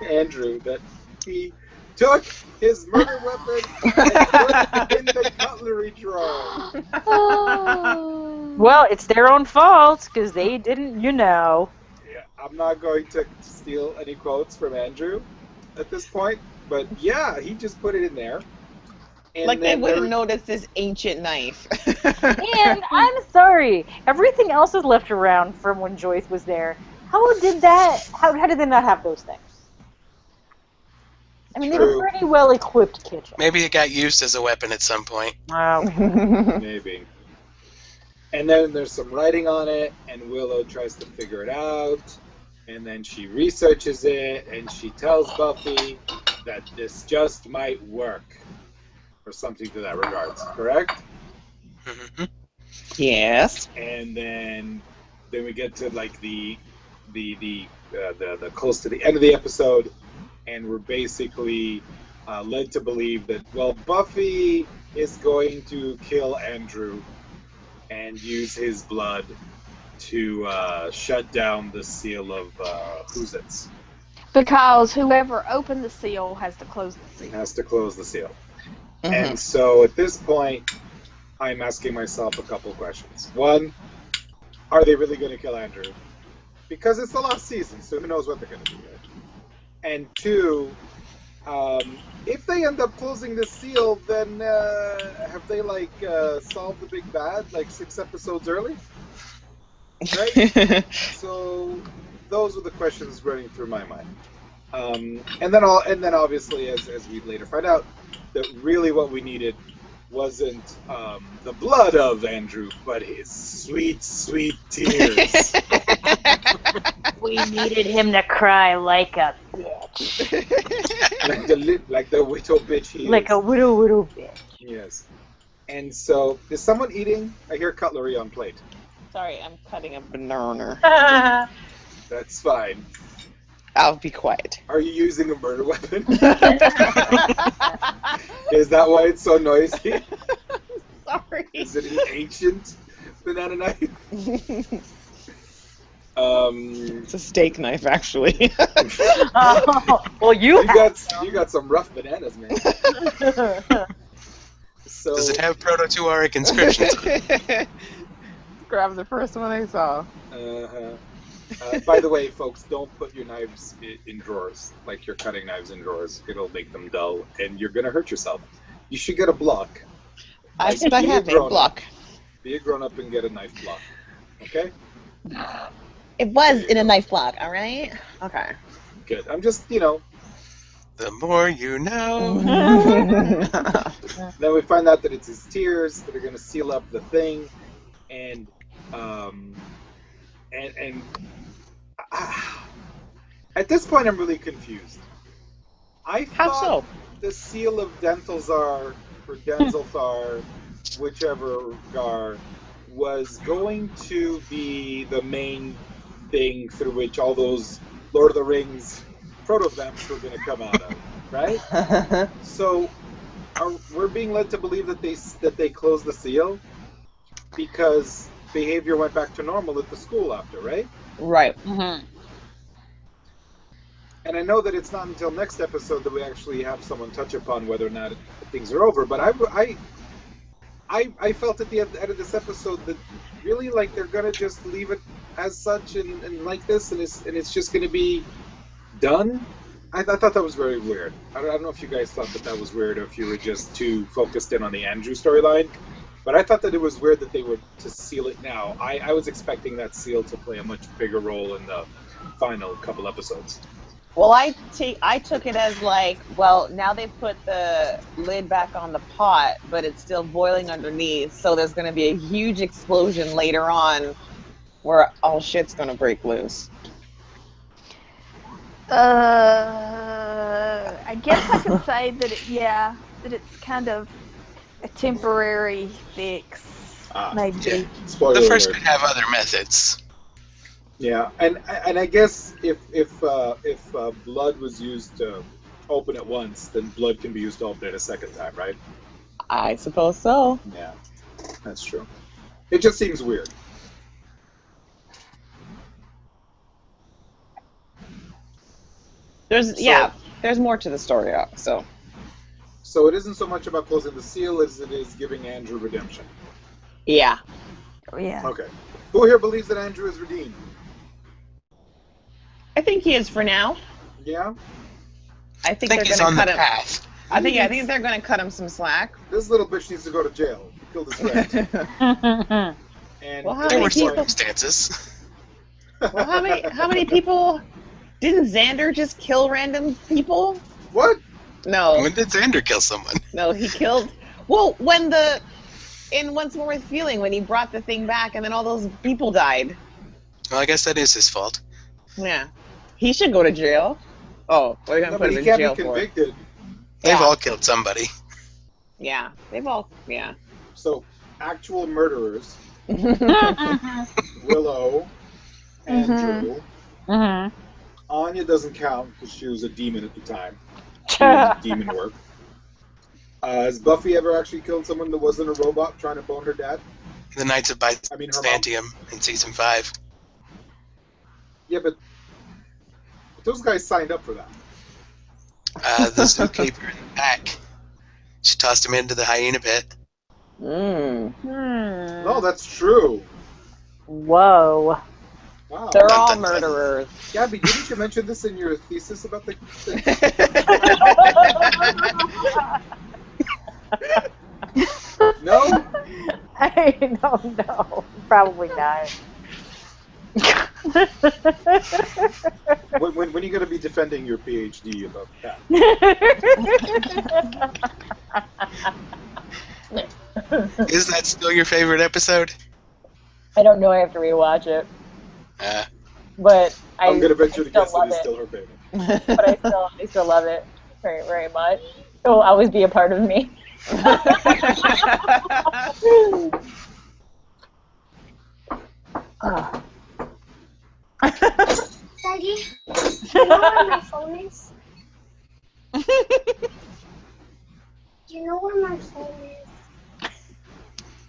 Speaker 4: Andrew that he took his murder weapon and put it in the cutlery drawer.
Speaker 1: Oh.
Speaker 3: Well, it's their own fault, because they didn't,
Speaker 4: Yeah, I'm not going to steal any quotes from Andrew at this point, but yeah, he just put it in there. And
Speaker 5: Like, they
Speaker 4: then
Speaker 5: wouldn't notice this ancient knife.
Speaker 3: And I'm sorry, everything else was left around from when Joyce was there. How did they not have those things? I mean, they were pretty well equipped kitchen.
Speaker 6: Maybe it got used as a weapon at some point.
Speaker 4: Maybe. And then there's some writing on it, and Willow tries to figure it out, and then she researches it, and she tells Buffy that this just might work, or something to that regards. Correct?
Speaker 6: Mm-hmm.
Speaker 5: Yes.
Speaker 4: And then we get to like the close to the end of the episode, and we're basically led to believe that, well, Buffy is going to kill Andrew and use his blood to shut down the seal of Who's-Its.
Speaker 1: Because whoever opened the seal has to close the seal.
Speaker 4: Has to close the seal.
Speaker 5: Mm-hmm.
Speaker 4: And so at this point, I'm asking myself a couple questions. One, are they really going to kill Andrew? Because it's the last season, so who knows what they're going to do. And two, if they end up closing the seal, then have they solved the big bad 6 episodes early? Right? So those are the questions running through my mind. And then obviously, as we later find out, that really what we needed wasn't the blood of Andrew, but his sweet, sweet tears.
Speaker 3: We needed him to cry like a bitch.
Speaker 4: like the widow bitch he is.
Speaker 3: Like a widow bitch.
Speaker 4: Yes. And so, is someone eating? I hear cutlery on plate.
Speaker 5: Sorry, I'm cutting a banana.
Speaker 4: That's fine.
Speaker 5: I'll be quiet.
Speaker 4: Are you using a murder weapon? Is that why it's so noisy?
Speaker 5: Sorry.
Speaker 4: Is it an ancient banana knife?
Speaker 5: It's a steak knife, actually.
Speaker 3: Well, you
Speaker 4: got some rough bananas, man. So,
Speaker 6: Does it have Proto-Tuareg inscriptions?
Speaker 5: Grab the first one I saw.
Speaker 4: By the way, folks, don't put your knives in drawers, like your cutting knives in drawers. It'll make them dull, and you're going to hurt yourself. You should get a block.
Speaker 5: I have a block.
Speaker 4: Be a grown-up and get a knife block. Okay?
Speaker 5: It was in a knife block, all right? Okay.
Speaker 4: Good. I'm just,
Speaker 6: The more you know.
Speaker 4: Then we find out that it's his tears that are going to seal up the thing, and at this point, I'm really confused. I
Speaker 5: How
Speaker 4: thought
Speaker 5: so?
Speaker 4: the seal of Dentalzar, or Denzelthar, whichever Gar, was going to be the main thing through which all those Lord of the Rings proto-vamps were going to come out of, right? So, we're being led to believe that they closed the seal because behavior went back to normal at the school after, right?
Speaker 5: Right.
Speaker 3: Mm-hmm.
Speaker 4: And I know that it's not until next episode that we actually have someone touch upon whether or not things are over. But I felt at the end of this episode that really they're gonna just leave it as such and like this, and it's just gonna be done. I thought that was very weird. I don't know if you guys thought that was weird, or if you were just too focused in on the Andrew storyline. But I thought that it was weird that they were to seal it now. I was expecting that seal to play a much bigger role in the final couple episodes.
Speaker 5: Well, I took it as now they've put the lid back on the pot, but it's still boiling underneath, so there's going to be a huge explosion later on where all shit's going to break loose.
Speaker 1: I guess I could say that that it's kind of a temporary fix, maybe.
Speaker 6: Yeah.
Speaker 4: Spoiler
Speaker 6: The first
Speaker 4: alert.
Speaker 6: could have other methods.
Speaker 4: Yeah, and I guess if blood was used to open it once, then blood can be used to open it a second time, right?
Speaker 5: I suppose so.
Speaker 4: Yeah, that's true. It just seems weird.
Speaker 5: There's more to the story, so.
Speaker 4: So it isn't so much about closing the seal as it is giving Andrew redemption.
Speaker 5: Yeah.
Speaker 1: Yeah.
Speaker 4: Okay. Who here believes that Andrew is redeemed?
Speaker 5: I think he is for now.
Speaker 4: Yeah?
Speaker 5: I think
Speaker 6: I
Speaker 5: they're
Speaker 6: think he's
Speaker 5: going
Speaker 6: on
Speaker 5: to cut
Speaker 6: the
Speaker 5: him.
Speaker 6: path.
Speaker 5: I think they're going to cut him some slack.
Speaker 4: This little bitch needs to go to jail. He killed his friend. And
Speaker 5: Well, how
Speaker 6: There
Speaker 5: many
Speaker 6: were
Speaker 5: people-
Speaker 6: circumstances.
Speaker 5: Well, how many people didn't Xander just kill random people?
Speaker 4: What?
Speaker 5: No.
Speaker 6: When did Xander kill someone?
Speaker 5: No, he killed. Well, in Once More with Feeling, when he brought the thing back, and then all those people died.
Speaker 6: Well, I guess that is his fault.
Speaker 5: Yeah, he should go to jail. Oh, what are you gonna put him in jail
Speaker 4: be
Speaker 5: for?
Speaker 4: convicted.
Speaker 6: They've
Speaker 5: Yeah.
Speaker 6: all killed somebody.
Speaker 5: Yeah, they've all. Yeah.
Speaker 4: So, actual murderers: Willow, Andrew. Anya doesn't count because she was a demon at the time. Doing demon work. Has Buffy ever actually killed someone that wasn't a robot trying to bone her dad?
Speaker 6: The Knights of
Speaker 4: her mom.
Speaker 6: Byzantium in season 5.
Speaker 4: Yeah, but those guys signed up for that.
Speaker 6: The zookeeper in the back. She tossed him into the hyena pit.
Speaker 4: No, that's true.
Speaker 3: Whoa.
Speaker 4: Wow.
Speaker 5: They're
Speaker 6: Dun,
Speaker 5: all
Speaker 6: dun, dun.
Speaker 5: murderers.
Speaker 4: Gabby, didn't you mention this in your thesis about the... No?
Speaker 3: I don't know. Probably not.
Speaker 4: When are you going to be defending your PhD about that?
Speaker 6: Is that still your favorite episode?
Speaker 3: I don't know. I have to rewatch it.
Speaker 6: Uh,
Speaker 3: But
Speaker 4: I'm going to venture to
Speaker 3: still
Speaker 4: guess that
Speaker 3: love
Speaker 4: it's
Speaker 3: it.
Speaker 4: still her favorite.
Speaker 3: But I still love it very, very much. It will always be a part of me.
Speaker 7: Daddy, you know where my phone is? Do you know where my phone is?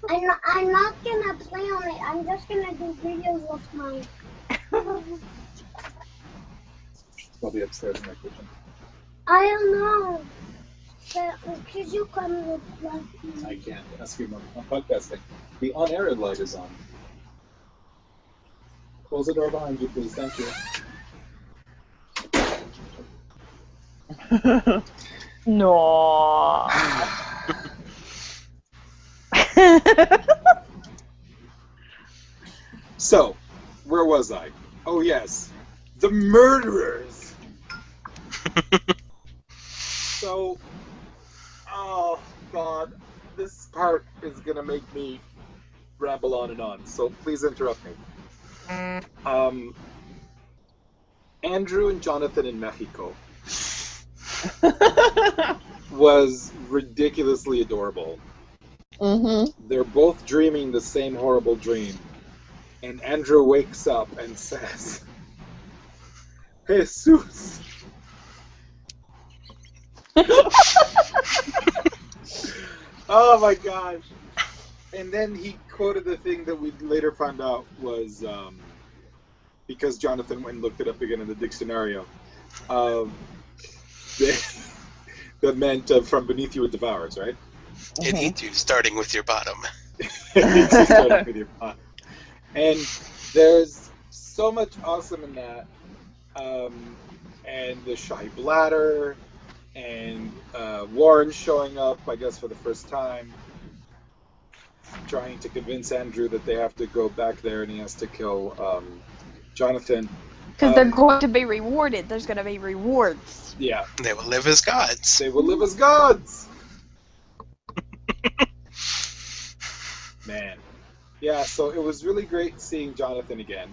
Speaker 7: I'm not gonna play on it. I'm just gonna do videos with mine.
Speaker 4: Probably upstairs in my kitchen.
Speaker 7: I don't know. But could you come with me?
Speaker 4: I can't. Ask you on podcasting. The on-air light is on. Close the door behind you, please. Thank you.
Speaker 3: No.
Speaker 4: So, where was I? Oh, yes. The murderers! So, oh, God. This part is going to make me ramble on and on, so please interrupt me. Andrew and Jonathan in Mexico was ridiculously adorable.
Speaker 5: Mm-hmm.
Speaker 4: They're both dreaming the same horrible dream. And Andrew wakes up and says, Jesus. Oh my gosh. And then he quoted the thing that we later found out was, because Jonathan went and looked it up again in the dictionario, that meant from beneath you it devours, right?
Speaker 6: It eats you, starting with your bottom.
Speaker 4: It eats you starting with your bottom. And there's so much awesome in that. And the shy bladder, and Warren showing up, I guess, for the first time, trying to convince Andrew that they have to go back there and he has to kill Jonathan.
Speaker 1: Because they're going to be rewarded. There's going to be rewards.
Speaker 4: Yeah.
Speaker 6: They will live as gods.
Speaker 4: They will live as gods! Man. Yeah, so it was really great seeing Jonathan again.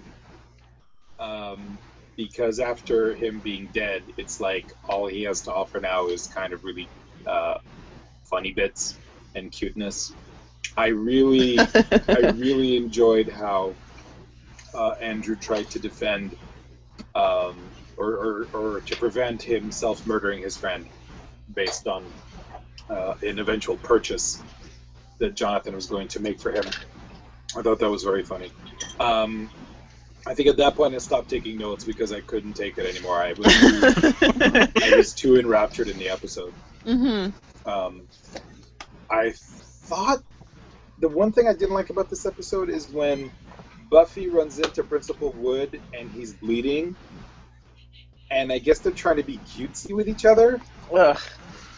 Speaker 4: Because after him being dead, it's like all he has to offer now is kind of really funny bits and cuteness. I really enjoyed how Andrew tried to defend or to prevent himself murdering his friend based on an eventual purchase that Jonathan was going to make for him. I thought that was very funny. I think at that point I stopped taking notes because I couldn't take it anymore. I was too enraptured in the episode.
Speaker 5: Mm-hmm.
Speaker 4: I thought the one thing I didn't like about this episode is when Buffy runs into Principal Wood and he's bleeding, and I guess they're trying to be cutesy with each other.
Speaker 5: Ugh.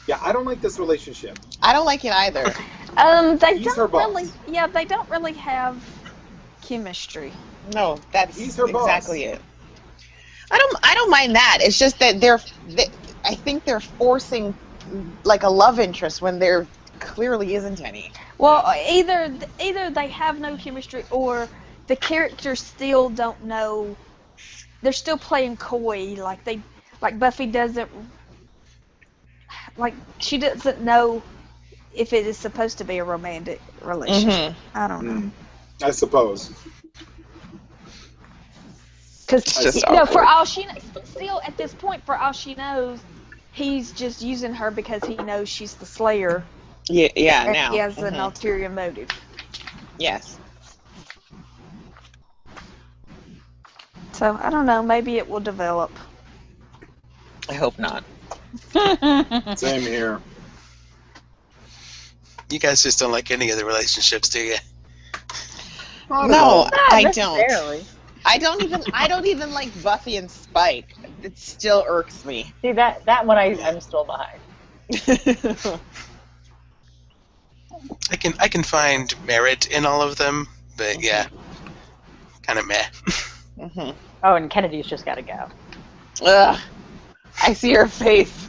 Speaker 4: Yeah, I don't like this relationship.
Speaker 5: I don't like it either.
Speaker 1: They
Speaker 4: He's her
Speaker 1: don't
Speaker 4: boss.
Speaker 1: really. Yeah, they don't really have chemistry.
Speaker 5: No, that's
Speaker 4: He's her boss.
Speaker 5: exactly it. I don't mind that. It's just that I think they're forcing like a love interest when there clearly isn't any.
Speaker 1: Well, either they have no chemistry or the characters still don't know. They're still playing coy, like Buffy doesn't, like she doesn't know if it is supposed to be a romantic relationship. I don't know.
Speaker 4: I suppose.
Speaker 1: Because
Speaker 5: just
Speaker 1: for all she still at this point, for all she knows, he's just using her because he knows she's the Slayer.
Speaker 5: Yeah.
Speaker 1: And
Speaker 5: Now
Speaker 1: he has an ulterior motive.
Speaker 5: Yes.
Speaker 1: So I don't know. Maybe it will develop.
Speaker 5: I hope not.
Speaker 4: Same here.
Speaker 6: You guys just don't like any of the relationships, do you?
Speaker 5: No, I
Speaker 3: necessarily.
Speaker 5: don't. I don't even like Buffy and Spike. It still irks me.
Speaker 3: See, that one I'm still behind.
Speaker 6: I can find merit in all of them, but yeah, kind of meh.
Speaker 3: Oh, and Kennedy's just got to go.
Speaker 5: Ugh. I see her face.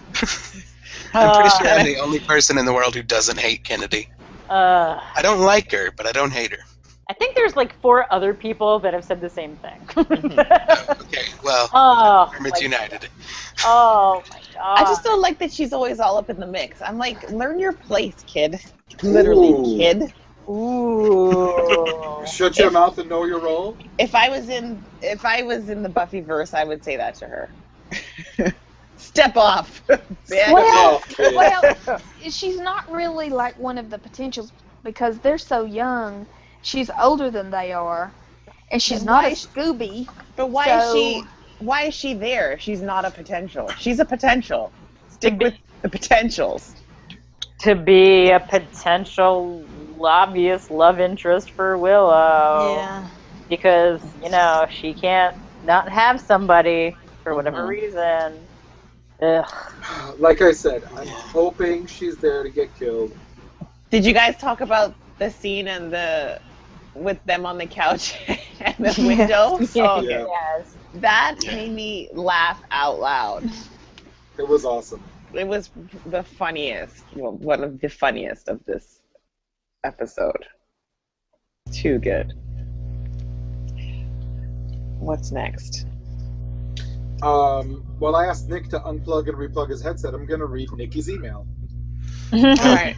Speaker 6: I'm pretty sure I'm the only person in the world who doesn't hate Kennedy. I don't like her, but I don't hate her.
Speaker 3: I think there's like 4 other people that have said the same thing.
Speaker 6: Okay, well, Hermits United.
Speaker 3: Oh my god.
Speaker 5: I just don't like that she's always all up in the mix. I'm like, learn your place, kid. Literally, kid.
Speaker 3: Ooh.
Speaker 4: Shut your mouth and know your role.
Speaker 5: If I was in the Buffyverse, I would say that to her. Step off.
Speaker 1: Well, she's not really like one of the potentials because they're so young. She's older than they are, and she's not a Scooby.
Speaker 5: But why is she there? She's not a potential. She's a potential. Stick with the potentials.
Speaker 3: To be a potential obvious love interest for Willow.
Speaker 1: Yeah.
Speaker 3: Because, she can't not have somebody for whatever reason. Ugh.
Speaker 4: Like I said, I'm hoping she's there to get killed.
Speaker 5: Did you guys talk about the scene with them on the couch and the window?
Speaker 3: Oh,
Speaker 4: Yeah.
Speaker 3: Yes.
Speaker 5: That made me laugh out loud.
Speaker 4: It was awesome.
Speaker 5: It was the funniest, one of the funniest of this episode. Too good. What's next?
Speaker 4: Well, I asked Nick to unplug and replug his headset. I'm going to read Nikki's email.
Speaker 5: All right.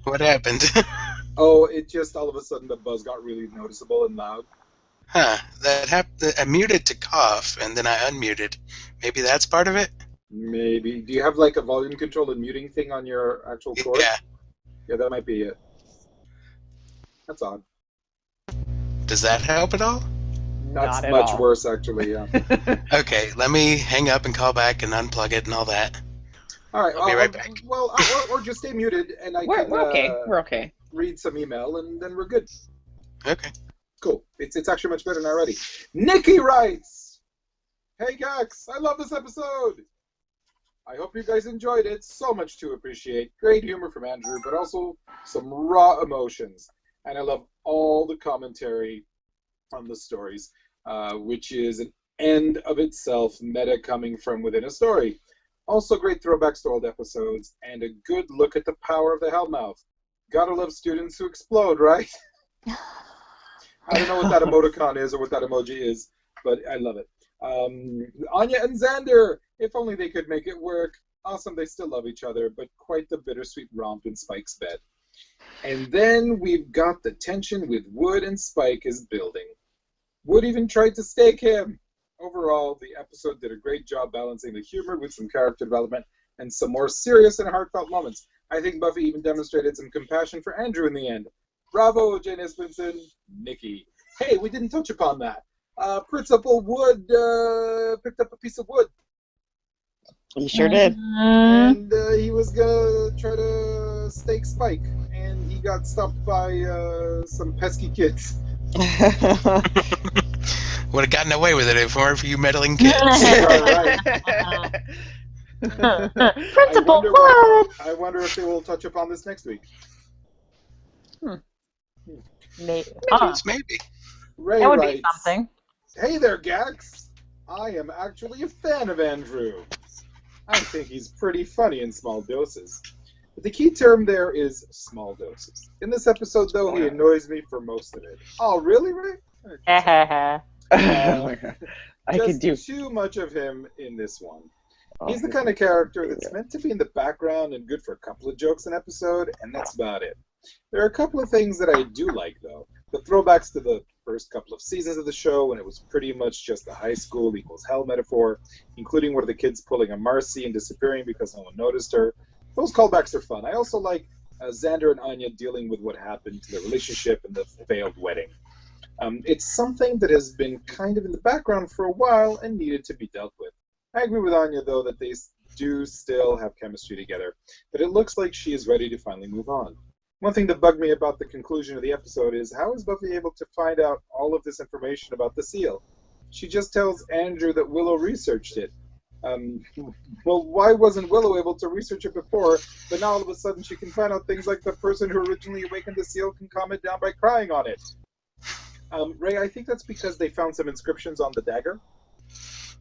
Speaker 6: What happened?
Speaker 4: Oh, it just all of a sudden the buzz got really noticeable and loud.
Speaker 6: Huh, that happened. I muted to cough, and then I unmuted. Maybe that's part of it?
Speaker 4: Maybe. Do you have like a volume control and muting thing on your actual cord?
Speaker 6: Yeah.
Speaker 4: Yeah, that might be it. That's odd.
Speaker 6: Does that help at all?
Speaker 4: That's
Speaker 5: Not at
Speaker 4: much
Speaker 5: all.
Speaker 4: worse, actually, yeah.
Speaker 6: Okay, let me hang up and call back and unplug it and all that.
Speaker 4: All right.
Speaker 6: I'll be right back.
Speaker 4: Well, or just stay muted, and I
Speaker 5: We're
Speaker 4: can
Speaker 5: okay. We're okay.
Speaker 4: read some email, and then we're good.
Speaker 6: Okay.
Speaker 4: Cool. It's actually much better than already. Nikki writes, "Hey Gax, I love this episode. I hope you guys enjoyed it. So much to appreciate. Great humor from Andrew, but also some raw emotions. And I love all the commentary on the stories, which is an end of itself meta coming from within a story. Also great throwbacks to old episodes, and a good look at the power of the Hellmouth. Gotta love students who explode, right?" I don't know what that emoticon is or what that emoji is, but I love it. Anya and Xander, if only they could make it work. Awesome, they still love each other, but quite the bittersweet romp in Spike's bed. And then we've got the tension with Wood and Spike is building. Wood even tried to stake him. Overall, the episode did a great job balancing the humor with some character development and some more serious and heartfelt moments. I think Buffy even demonstrated some compassion for Andrew in the end. Bravo, Jane Espenson, Nikki. Hey, we didn't touch upon that. Principal Wood picked up a piece of wood.
Speaker 5: He sure did.
Speaker 4: And he was going to try to stake Spike. And he got stopped by some pesky kids.
Speaker 6: Would have gotten away with it if it weren't for you meddling kids.
Speaker 4: Right.
Speaker 3: Principal
Speaker 4: I
Speaker 3: Wood!
Speaker 4: wonder if they will touch upon this next week.
Speaker 3: Maybe.
Speaker 6: Maybe.
Speaker 4: Ray
Speaker 3: That would
Speaker 4: writes,
Speaker 3: be something.
Speaker 4: "Hey there, Gax. I am actually a fan of Andrew. I think he's pretty funny in small doses. But the key term there is small doses. In this episode, though, he annoys me for most of it. Oh, really, Ray?
Speaker 5: Oh my God. I could
Speaker 4: Just
Speaker 5: do.
Speaker 4: too much of him in this one.
Speaker 5: Oh,
Speaker 4: He's the
Speaker 5: he's
Speaker 4: kind
Speaker 5: my
Speaker 4: of character
Speaker 5: favorite.
Speaker 4: that's meant to be in the background and good for a couple of jokes an episode, and that's about it. There are a couple of things that I do like, though. The throwbacks to the first couple of seasons of the show, when it was pretty much just a high school equals hell metaphor, including one of the kids pulling a Marcy and disappearing because no one noticed her. Those callbacks are fun. I also like Xander and Anya dealing with what happened to their relationship and the failed wedding. It's something that has been kind of in the background for a while and needed to be dealt with. I agree with Anya, though, that they do still have chemistry together, but it looks like she is ready to finally move on. One thing that bugged me about the conclusion of the episode is how is Buffy able to find out all of this information about the seal? She just tells Andrew that Willow researched it. Well, why wasn't Willow able to research it before, but now all of a sudden she can find out things like the person who originally awakened the seal can calm it down by crying on it? Ray, I think that's because they found some inscriptions on the dagger.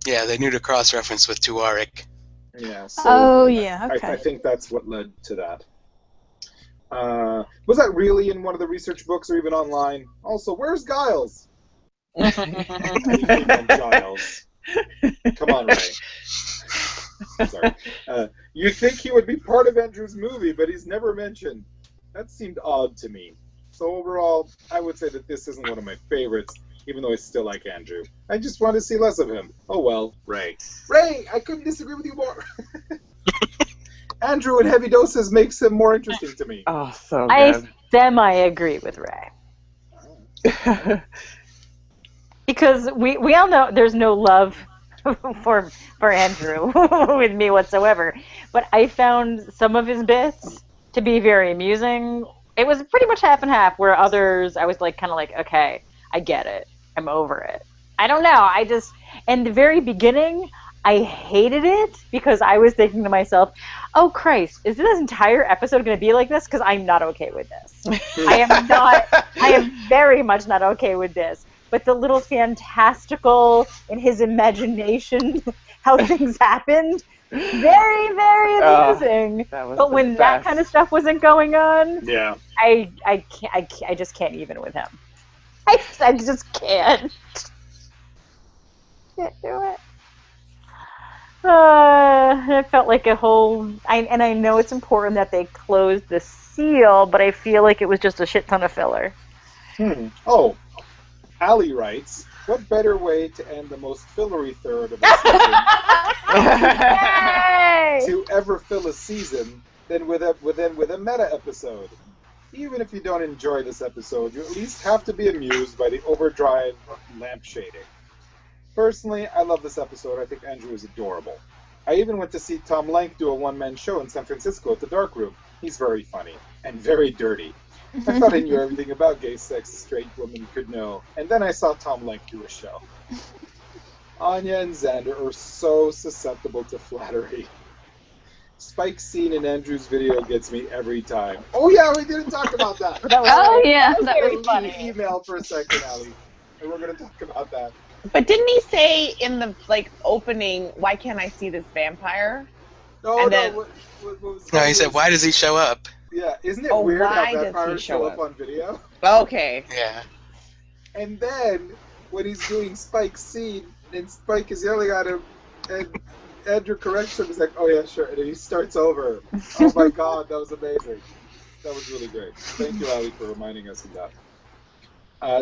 Speaker 6: Yeah, they knew to cross-reference with Tuareg.
Speaker 4: Yeah. So
Speaker 1: Oh, yeah, okay.
Speaker 4: I think that's what led to that. Was that really in one of the research books or even online? Also, where's Giles? Anything on Giles? Come on, Ray. Sorry. You'd think he would be part of Andrew's movie, but he's never mentioned. That seemed odd to me. So overall, I would say that this isn't one of my favorites, even though I still like Andrew. I just want to see less of him. Oh well, Ray. Ray, I couldn't disagree with you more. Andrew in heavy doses makes him more interesting to me.
Speaker 5: Oh, so
Speaker 3: I
Speaker 5: good.
Speaker 3: semi-agree with Ray. Because we all know there's no love for Andrew with me whatsoever. But I found some of his bits to be very amusing. It was pretty much half and half, where others I was like kind of like, okay, I get it. I'm over it. I don't know. In the very beginning, I hated it because I was thinking to myself, oh Christ, is this entire episode going to be like this? Because I'm not okay with this. I am very much not okay with this. But the little fantastical in his imagination, how things happened, very, very amusing.
Speaker 5: That was
Speaker 3: But
Speaker 5: the
Speaker 3: when
Speaker 5: best.
Speaker 3: that kind of stuff wasn't going on,
Speaker 4: Yeah.
Speaker 3: I just can't even with him. I just can't. Can't do it. It felt like a whole. And I know it's important that they closed the seal, but I feel like it was just a shit ton of filler.
Speaker 4: Oh, Allie writes, what better way to end the most fillery third of a season to ever fill a season than with a meta episode? Even if you don't enjoy this episode, you at least have to be amused by the overdrive lamp shading. Personally, I love this episode. I think Andrew is adorable. I even went to see Tom Lenk do a one-man show in San Francisco at the Dark Room. He's very funny and very dirty. I thought I knew everything about gay sex a straight woman could know, and then I saw Tom Lenk do a show. Anya and Xander are so susceptible to flattery. Spike's scene in Andrew's video gets me every time. Oh yeah, we didn't talk about that.
Speaker 1: Oh, yeah, that was
Speaker 3: funny.
Speaker 1: funny.
Speaker 4: Email for a second, Allie, and we're going to talk about that.
Speaker 5: But didn't he say in the opening, why can't I see this vampire?
Speaker 4: No,
Speaker 5: And
Speaker 4: no.
Speaker 5: then-
Speaker 4: What was
Speaker 6: No, he said, why does he show up?
Speaker 4: Yeah, isn't it
Speaker 5: Oh,
Speaker 4: weird
Speaker 5: why
Speaker 4: how
Speaker 5: does he
Speaker 4: vampires
Speaker 5: show
Speaker 4: show up
Speaker 5: up?
Speaker 4: on video?
Speaker 5: Okay.
Speaker 6: Yeah.
Speaker 4: And then, when he's doing Spike's scene, and Spike is yelling at him, and Andrew corrects him, he's like, oh yeah, sure, and then he starts over. Oh my god, that was amazing. That was really great. Thank you, Ali, for reminding us of that.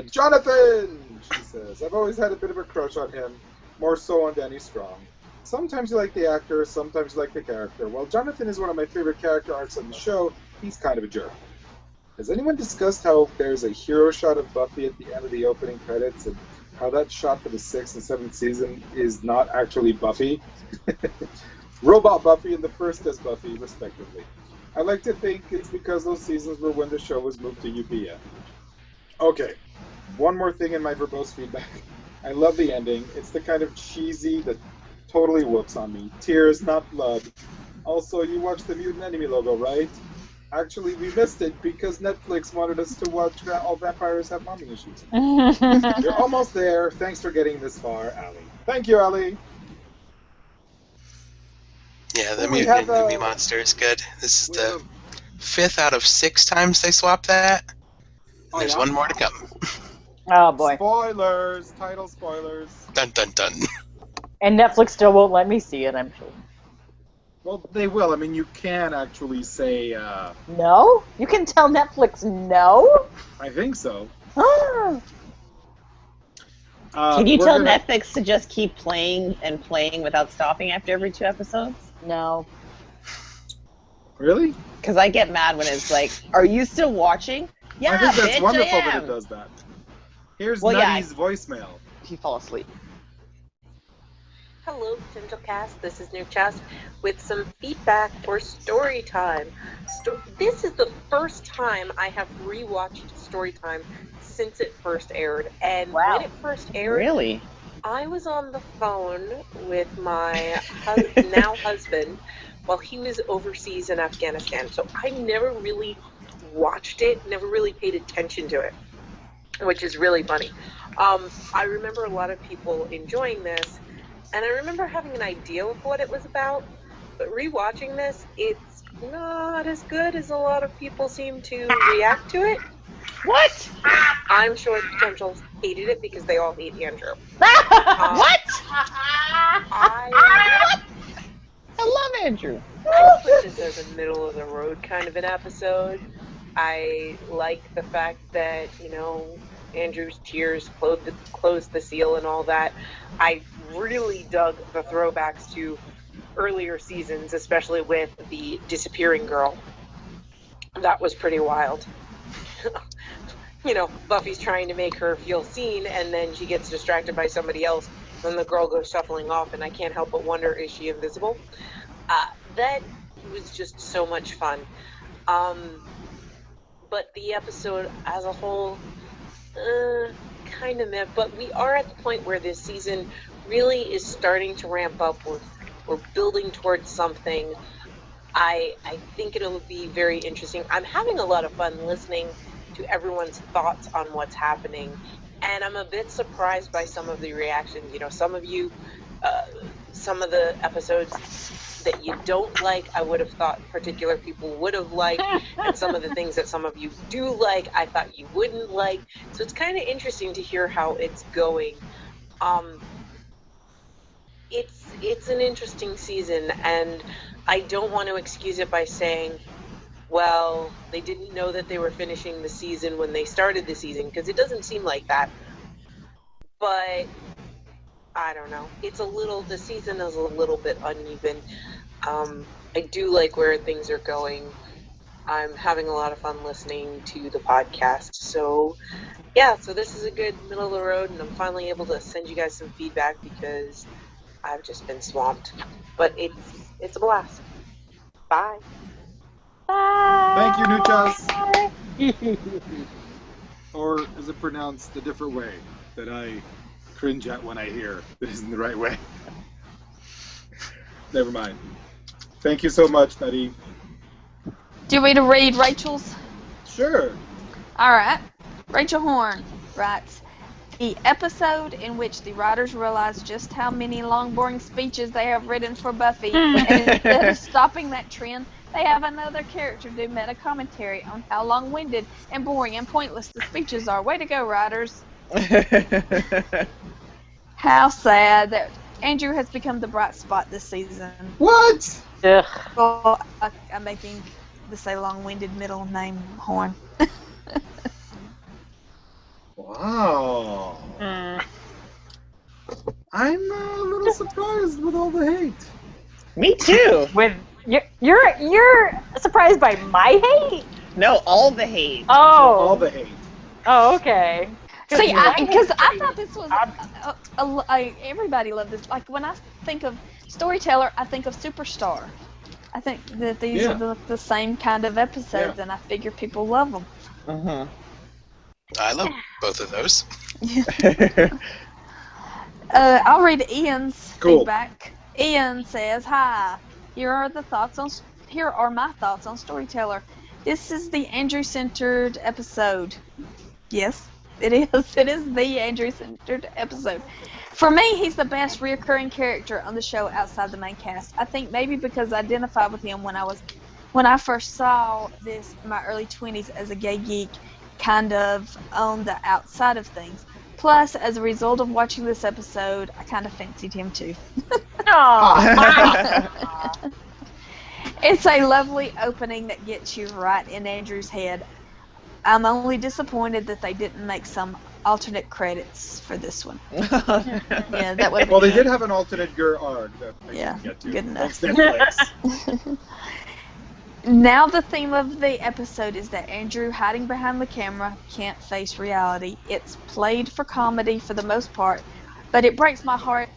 Speaker 4: Jonathan, she says, I've always had a bit of a crush on him, more so on Danny Strong. Sometimes you like the actor, sometimes you like the character. While Jonathan is one of my favorite character arcs on the show, he's kind of a jerk. Has anyone discussed how there's a hero shot of Buffy at the end of the opening credits, and how that shot for the 6th and 7th season is not actually Buffy? Robot Buffy and the first as Buffy, respectively. I like to think it's because those seasons were when the show was moved to UPN. Okay, one more thing in my verbose feedback. I love the ending. It's the kind of cheesy that totally whoops on me. Tears, not blood. Also, you watched the Mutant Enemy logo, right? Actually, we missed it because Netflix wanted us to watch All Vampires Have Mommy Issues. You're almost there. Thanks for getting this far, Allie. Thank you, Allie.
Speaker 6: Yeah, the
Speaker 4: Well, we
Speaker 6: mutant
Speaker 4: have,
Speaker 6: movie monster is good. This is
Speaker 4: we
Speaker 6: the
Speaker 4: have-
Speaker 6: 5th out of 6 times they swapped that.
Speaker 4: Oh,
Speaker 6: There's
Speaker 4: yeah?
Speaker 6: one more to come.
Speaker 3: Oh boy.
Speaker 4: Spoilers! Title spoilers.
Speaker 6: Dun dun dun.
Speaker 3: And Netflix still won't let me see it, I'm sure.
Speaker 4: Well, they will. I mean, you can actually say,
Speaker 3: No? You can tell Netflix no?
Speaker 4: I think so.
Speaker 5: Can you
Speaker 4: we're
Speaker 5: tell
Speaker 4: gonna-
Speaker 5: Netflix to just keep playing and playing without stopping after every 2 episodes?
Speaker 3: No.
Speaker 4: Really?
Speaker 5: Because I get mad when it's like, "Are you still watching?" Yeah,
Speaker 4: I think that's
Speaker 5: bitch,
Speaker 4: wonderful
Speaker 5: I
Speaker 4: that
Speaker 5: am.
Speaker 4: it does that. Here's
Speaker 5: Well, yeah.
Speaker 4: Nutty's voicemail.
Speaker 5: He fall asleep.
Speaker 8: Hello, PotentialCast. This is New Chest with some feedback for Storytime. This is the first time I have rewatched Storytime since it first aired. And
Speaker 3: Wow.
Speaker 8: when it first aired,
Speaker 5: Really?
Speaker 8: I was on the phone with my now husband while he was overseas in Afghanistan. So I never really watched it, never really paid attention to it, which is really funny. I remember a lot of people enjoying this, and I remember having an idea of what it was about, but rewatching this, it's not as good as a lot of people seem to react to it.
Speaker 5: What?
Speaker 8: I'm sure Potential hated it because they all hate Andrew.
Speaker 5: What?
Speaker 8: I
Speaker 5: I love Andrew.
Speaker 8: put this as a middle of the road kind of an episode. I like the fact that, Andrew's tears closed the seal and all that. I really dug the throwbacks to earlier seasons, especially with the disappearing girl. That was pretty wild. Buffy's trying to make her feel seen, and then she gets distracted by somebody else, then the girl goes shuffling off, and I can't help but wonder, is she invisible? That was just so much fun. But the episode as a whole, kind of meh. But we are at the point where this season really is starting to ramp up. We're building towards something. I think it'll be very interesting. I'm having a lot of fun listening to everyone's thoughts on what's happening, and I'm a bit surprised by some of the reactions. Some of you, some of the episodes that you don't like, I would have thought particular people would have liked, and some of the things that some of you do like, I thought you wouldn't like. So it's kind of interesting to hear how it's going. It's an interesting season, and I don't want to excuse it by saying, well, they didn't know that they were finishing the season when they started the season, because it doesn't seem like that. But I don't know. The season is a little bit uneven. I do like where things are going. I'm having a lot of fun listening to the podcast. So, yeah, so this is a good middle of the road, and I'm finally able to send you guys some feedback because I've just been swamped. But it's a blast. Bye.
Speaker 4: Thank you, Nuchas. Or is it pronounced a different way that I cringe at when I hear that isn't the right way? Never mind. Thank you so much, Nutty.
Speaker 1: Do you want me to read Rachel's?
Speaker 4: Sure.
Speaker 1: All right. Rachel Horn writes, the episode in which the writers realized just how many long, boring speeches they have written for Buffy, and instead of stopping that trend, they have another character do meta commentary on how long-winded and boring and pointless the speeches are. Way to go, writers. How sad that Andrew has become the bright spot this season.
Speaker 4: What?
Speaker 3: Ugh.
Speaker 1: Well, I'm making the say long-winded middle name Horn.
Speaker 4: Wow. I'm a little surprised with all the hate.
Speaker 5: Me too.
Speaker 3: With you're surprised by my hate?
Speaker 5: No, all the hate.
Speaker 3: Oh.
Speaker 4: All the hate.
Speaker 3: Oh, okay.
Speaker 1: See, because I thought this was everybody loved this. Like when I think of Storyteller, I think of Superstar. I think that these are the same kind of episodes, and I figure people love them.
Speaker 5: Uh-huh.
Speaker 6: I love both of those.
Speaker 1: I'll read Ian's feedback.
Speaker 4: Cool.
Speaker 1: Ian says, "Hi. Here are my thoughts on Storyteller. This is the Andrew-centered episode. Yes. It is. It is the Andrew-centered episode. For me, he's the best reoccurring character on the show outside the main cast. I think maybe because I identified with him when I first saw this in my early 20s as a gay geek, kind of on the outside of things. Plus, as a result of watching this episode, I kind of fancied him too. It's a lovely opening that gets you right in Andrew's head. I'm only disappointed that they didn't make some alternate credits for this one. Yeah, that would.
Speaker 4: Well, they did have an alternate Gur arc that I
Speaker 1: Yeah,
Speaker 4: couldn't get to.
Speaker 1: good enough.
Speaker 4: Thanks, Netflix.
Speaker 1: Now the theme of the episode is that Andrew, hiding behind the camera, can't face reality. It's played for comedy for the most part, but it breaks my heart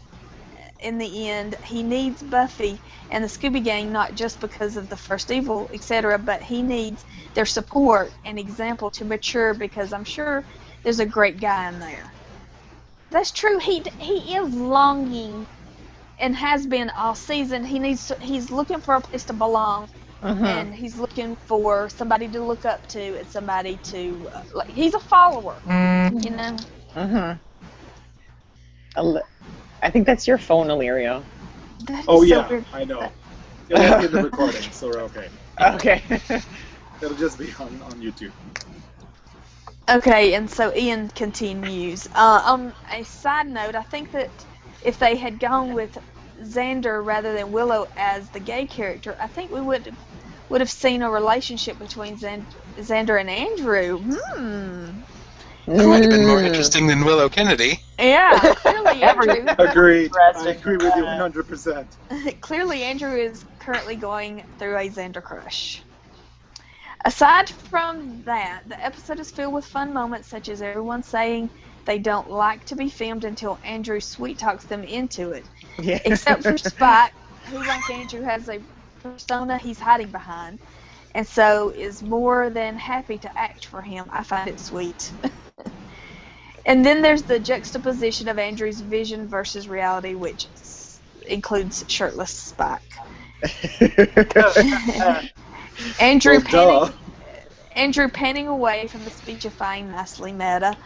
Speaker 1: in the end. He needs Buffy and the Scooby Gang not just because of the first evil, etc., but he needs their support and example to mature, because I'm sure there's a great guy in there. That's true. He is longing and has been all season. He's looking for a place to belong. And he's looking for somebody to look up to and somebody to like. He's a follower, you know.
Speaker 5: I think that's your phone, Illyrio.
Speaker 1: That is
Speaker 4: Oh,
Speaker 1: so
Speaker 4: yeah,
Speaker 1: weird.
Speaker 4: I know. It won't be in the recording, so we're okay.
Speaker 5: Okay.
Speaker 4: It'll just be on YouTube.
Speaker 1: Okay, and so Ian continues. On a side note, I think that if they had gone with Xander rather than Willow as the gay character, I think we would have seen a relationship between Xander and Andrew.
Speaker 6: That would have been more interesting than Willow Kennedy.
Speaker 1: Yeah, clearly Andrew.
Speaker 4: Agreed. I agree with you 100%.
Speaker 1: Clearly Andrew is currently going through a Xander crush. Aside from that, the episode is filled with fun moments, such as everyone saying they don't like to be filmed until Andrew sweet talks them into it.
Speaker 5: Yeah.
Speaker 1: Except for Spike, who, like Andrew, has a persona he's hiding behind, and so is more than happy to act for him. I find it sweet. And then there's the juxtaposition of Andrew's vision versus reality, which includes shirtless Spike. Andrew panning away from the speechifying nicely meta,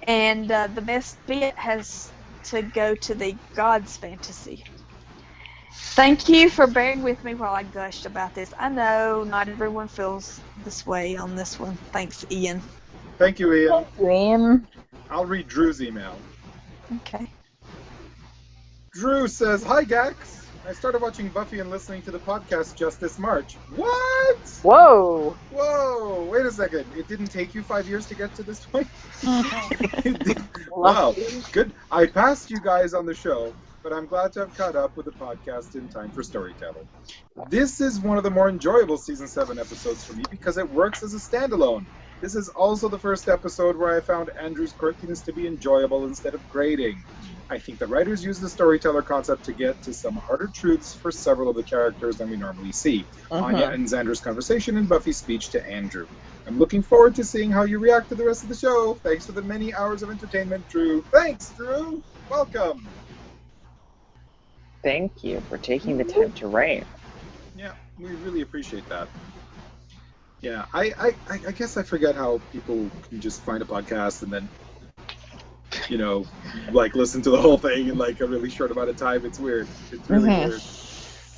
Speaker 1: and the best bit has to go to the God's fantasy. Thank you for bearing with me while I gushed about this. I know not everyone feels this way on this one. Thanks, Ian.
Speaker 4: Thank you, Ian.
Speaker 3: Ian.
Speaker 4: I'll read Drew's email.
Speaker 1: Okay.
Speaker 4: Drew says, "Hi, Gax. I started watching Buffy and listening to the podcast just this March." What?
Speaker 3: Whoa.
Speaker 4: Whoa, wait a second. It didn't take you 5 years to get to this point? Wow, good. I passed you guys on the show, but I'm glad to have caught up with the podcast in time for Storyteller. This is one of the more enjoyable Season 7 episodes for me because it works as a standalone. This is also the first episode where I found Andrew's quirkiness to be enjoyable instead of grating. I think the writers used the storyteller concept to get to some harder truths for several of the characters than we normally see. Anya and Xander's conversation and Buffy's speech to Andrew. I'm looking forward to seeing how you react to the rest of the show. Thanks for the many hours of entertainment, Drew. Thanks, Drew. Welcome.
Speaker 5: Thank you for taking the time to write.
Speaker 4: Yeah, we really appreciate that. Yeah, I guess I forget how people can just find a podcast and then, you know, like listen to the whole thing in like a really short amount of time. It's weird. It's really weird.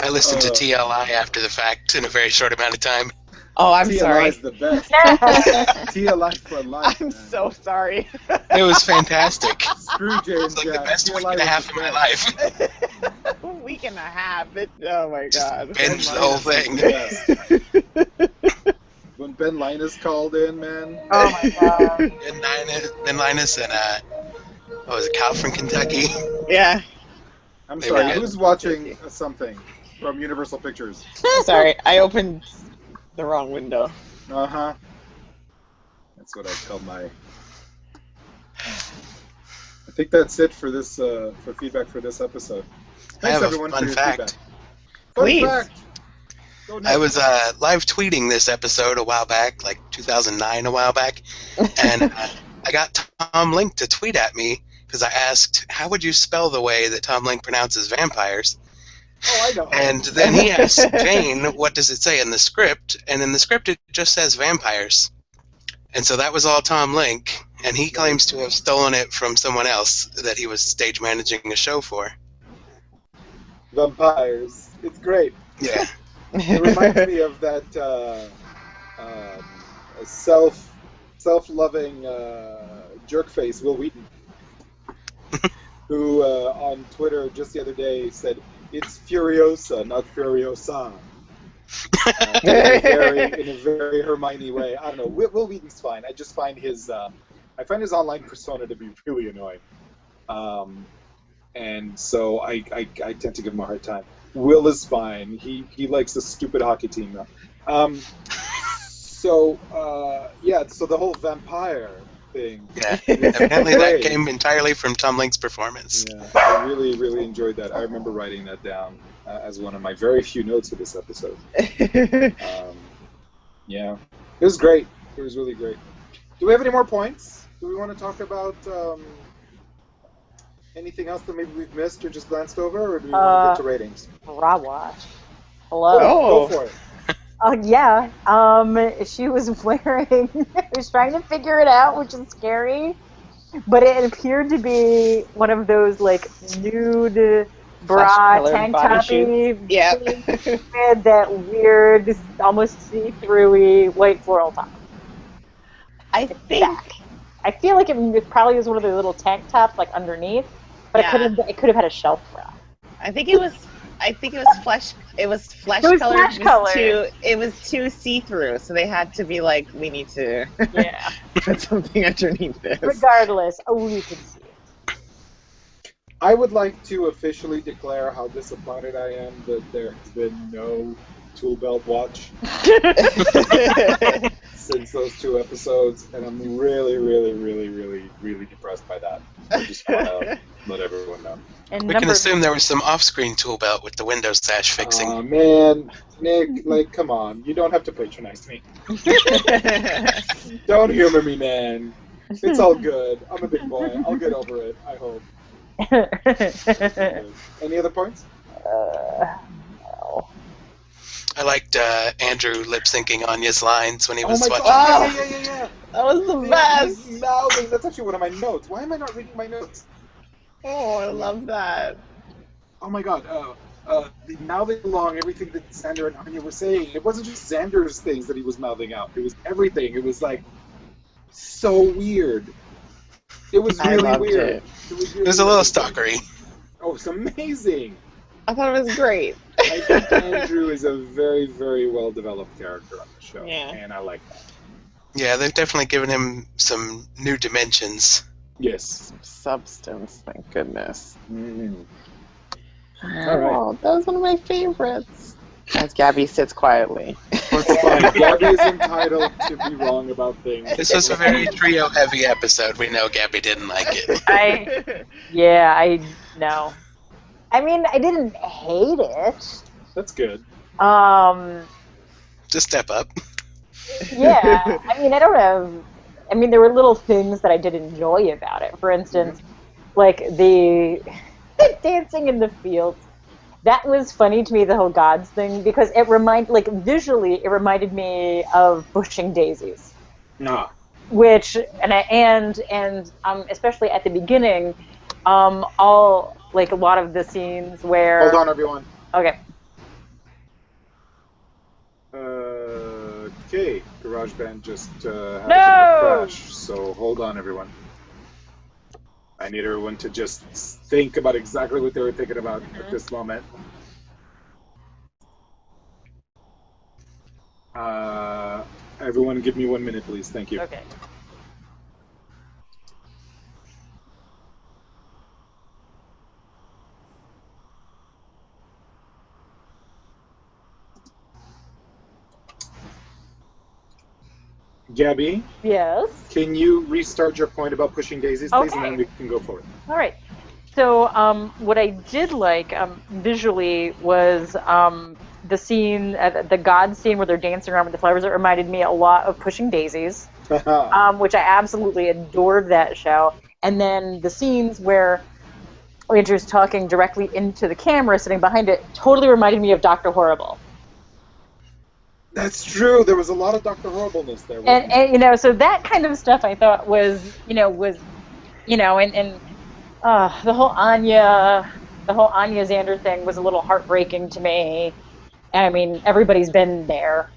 Speaker 6: I listened to TLI after the fact in a very short amount of time.
Speaker 5: Oh, I'm
Speaker 4: TLI
Speaker 5: sorry.
Speaker 4: is the best. TLI for life.
Speaker 5: I'm
Speaker 4: man.
Speaker 5: so sorry.
Speaker 6: It was fantastic.
Speaker 4: Screw James.
Speaker 6: It's like the
Speaker 4: Jack.
Speaker 6: best week
Speaker 4: TLI
Speaker 6: and a
Speaker 4: was
Speaker 6: half
Speaker 4: the
Speaker 6: of my
Speaker 4: best.
Speaker 6: life.
Speaker 5: A week and a half. Oh my god.
Speaker 6: Binged the whole thing.
Speaker 4: Yes. When Ben Linus called in, man.
Speaker 3: Oh my god.
Speaker 6: Ben Linus and what was it, Cal from Kentucky?
Speaker 5: Yeah.
Speaker 4: I'm
Speaker 6: They
Speaker 4: sorry,
Speaker 6: were good.
Speaker 4: who's watching something from Universal Pictures?
Speaker 5: Sorry, I opened the wrong window.
Speaker 4: Uh-huh. That's what I tell my... I think that's it for this, for feedback for this episode. Thanks,
Speaker 6: I have
Speaker 4: everyone,
Speaker 6: a fun
Speaker 4: for your
Speaker 6: fact.
Speaker 4: feedback. Fun
Speaker 5: Please.
Speaker 4: fact! Go
Speaker 6: I
Speaker 4: next.
Speaker 6: was live tweeting this episode a while back, like 2009 a while back, and I got Tom Link to tweet at me because I asked, how would you spell the way that Tom Link pronounces vampires?
Speaker 4: Oh, I know.
Speaker 6: And then he asked Jane, what does it say in the script? And in the script it just says vampires. And so that was all Tom Link. And he claims to have stolen it from someone else that he was stage managing a show for.
Speaker 4: Vampires. It's great.
Speaker 6: Yeah.
Speaker 4: It reminds me of that self-loving jerkface Will Wheaton, who on Twitter just the other day said, "It's Furiosa, not Furiosa." In a very Hermione way. I don't know. Will Wheaton's fine. I just find his online persona to be really annoying, and so I tend to give him a hard time. Will is fine. He likes the stupid hockey team though. So the whole vampire thing.
Speaker 6: Yeah, evidently that came entirely from Tom Link's performance.
Speaker 4: Yeah, I really, really enjoyed that. I remember writing that down as one of my very few notes for this episode. Yeah, it was great. It was really great. Do we have any more points? Do we want to talk about anything else that maybe we've missed or just glanced over, or do we want to get to ratings?
Speaker 3: Raw watch. Hello.
Speaker 4: Go for it.
Speaker 3: Yeah. She was wearing. I was trying to figure it out, which is scary, but it appeared to be one of those like nude bra tank toppy.
Speaker 5: Yeah.
Speaker 3: With that weird, almost see-through-y white floral top.
Speaker 5: I
Speaker 3: feel like it probably was one of the little tank tops like underneath, but it could have had a shelf bra.
Speaker 5: I think it was flesh. It was flesh colored. It was too see-through, so they had to be like, we need to put something underneath this.
Speaker 3: Regardless, you could see it.
Speaker 4: I would like to officially declare how disappointed I am that there has been no tool belt watch since those 2 episodes, and I'm really, really, really, really, really depressed by that. I just want to let everyone know.
Speaker 3: And
Speaker 6: we can assume there was some off-screen tool belt with the window sash fixing.
Speaker 4: Oh man, Nick, come on. You don't have to patronize me. Don't humor me, man. It's all good. I'm a big boy. I'll get over it, I hope. Any other points?
Speaker 3: No.
Speaker 6: I liked Andrew lip-syncing Anya's lines when he was watching.
Speaker 4: Yeah.
Speaker 5: That was the best.
Speaker 4: Mouthing. That's actually one of my notes. Why am I not reading my notes?
Speaker 5: Oh, I love that.
Speaker 4: Oh my god. The mouthing along everything that Xander and Anya were saying. It wasn't just Xander's things that he was mouthing out. It was everything. It was like so weird. It was really weird.
Speaker 6: It was a little stalkery.
Speaker 4: Oh, it's amazing.
Speaker 5: I thought it was great.
Speaker 4: I think Andrew is a very, very well-developed character on the show, and I like that.
Speaker 6: Yeah, they've definitely given him some new dimensions.
Speaker 4: Yes.
Speaker 5: Substance, thank goodness.
Speaker 4: Mm-hmm.
Speaker 5: All right. That was one of my favorites. As Gabby sits quietly.
Speaker 4: It's fine. Gabby is entitled to be wrong about things.
Speaker 6: This was a very trio-heavy episode. We know Gabby didn't like it.
Speaker 3: I know. I mean, I didn't hate it.
Speaker 4: That's good.
Speaker 6: Just step up.
Speaker 3: Yeah. I mean, there were little things that I did enjoy about it. For instance, like the dancing in the fields. That was funny to me, the whole gods thing, because visually, it reminded me of Bushing Daisies.
Speaker 4: No.
Speaker 3: Which, and especially at the beginning, a lot of the scenes where...
Speaker 4: Hold on, everyone.
Speaker 3: Okay.
Speaker 4: Okay, GarageBand just had a crash, so hold on, everyone. I need everyone to just think about exactly what they were thinking about at this moment. Everyone give me 1 minute, please. Thank you.
Speaker 3: Okay.
Speaker 4: Gabby?
Speaker 3: Yes?
Speaker 4: Can you restart your point about Pushing Daisies, please, and then we can go forward.
Speaker 3: All right. So what I did like visually was the scene, the God scene where they're dancing around with the flowers. It reminded me a lot of Pushing Daisies, which I absolutely adored that show. And then the scenes where Andrew's talking directly into the camera, sitting behind it, totally reminded me of Dr. Horrible.
Speaker 4: That's true. There was a lot of Dr. Horribleness there. Wasn't
Speaker 3: And you know, so that kind of stuff I thought was, and the whole Anya Xander thing was a little heartbreaking to me. I mean, everybody's been there,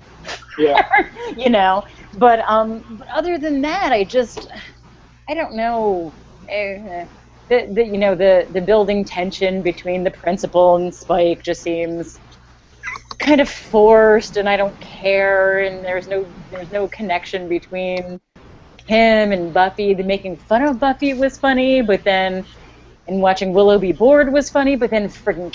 Speaker 4: Yeah.
Speaker 3: But other than that, I don't know. The building tension between the principal and Spike just seems kind of forced, and I don't care. And there's no connection between him and Buffy. The making fun of Buffy was funny, but then and watching Willow be bored was funny. But then friggin'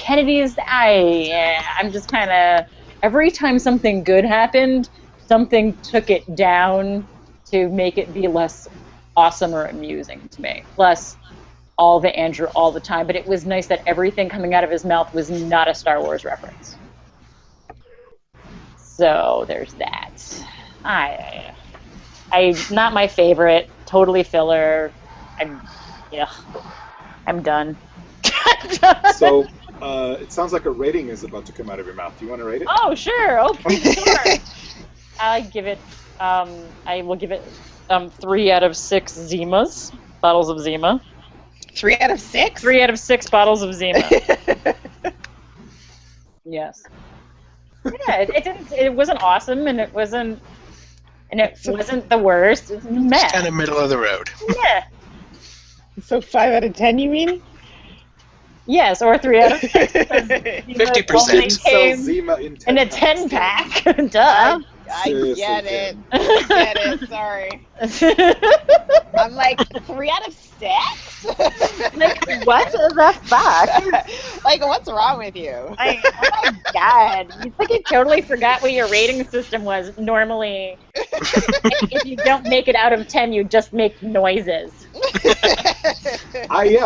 Speaker 3: I'm just kind of every time something good happened, something took it down to make it be less awesome or amusing to me. Plus, all the Andrew all the time, but it was nice that everything coming out of his mouth was not a Star Wars reference. So there's that. I not my favorite. Totally filler. I'm done.
Speaker 4: So it sounds like a rating is about to come out of your mouth. Do you want to rate it?
Speaker 3: Oh sure, okay, sure. I will give it 3 out of 6 Zimas, bottles of Zima.
Speaker 5: 3 out of 6?
Speaker 3: 3 out of 6 bottles of Zima. Yes. Yeah, it wasn't awesome, and it wasn't the worst. It's meh.
Speaker 6: Just kind of middle of the road.
Speaker 3: Yeah.
Speaker 5: So 5 out of 10, you mean?
Speaker 3: Yes, or 3 out of 6.
Speaker 6: 50%.
Speaker 4: Sell Zima in
Speaker 3: a 10-pack. Duh.
Speaker 5: I get it. Sorry. I'm like, 3 out of 6?
Speaker 3: Like, what the fuck?
Speaker 5: Like, what's wrong with you?
Speaker 3: Oh my god. You think you totally forgot what your rating system was. Normally, if you don't make it out of 10, you just make noises.
Speaker 4: I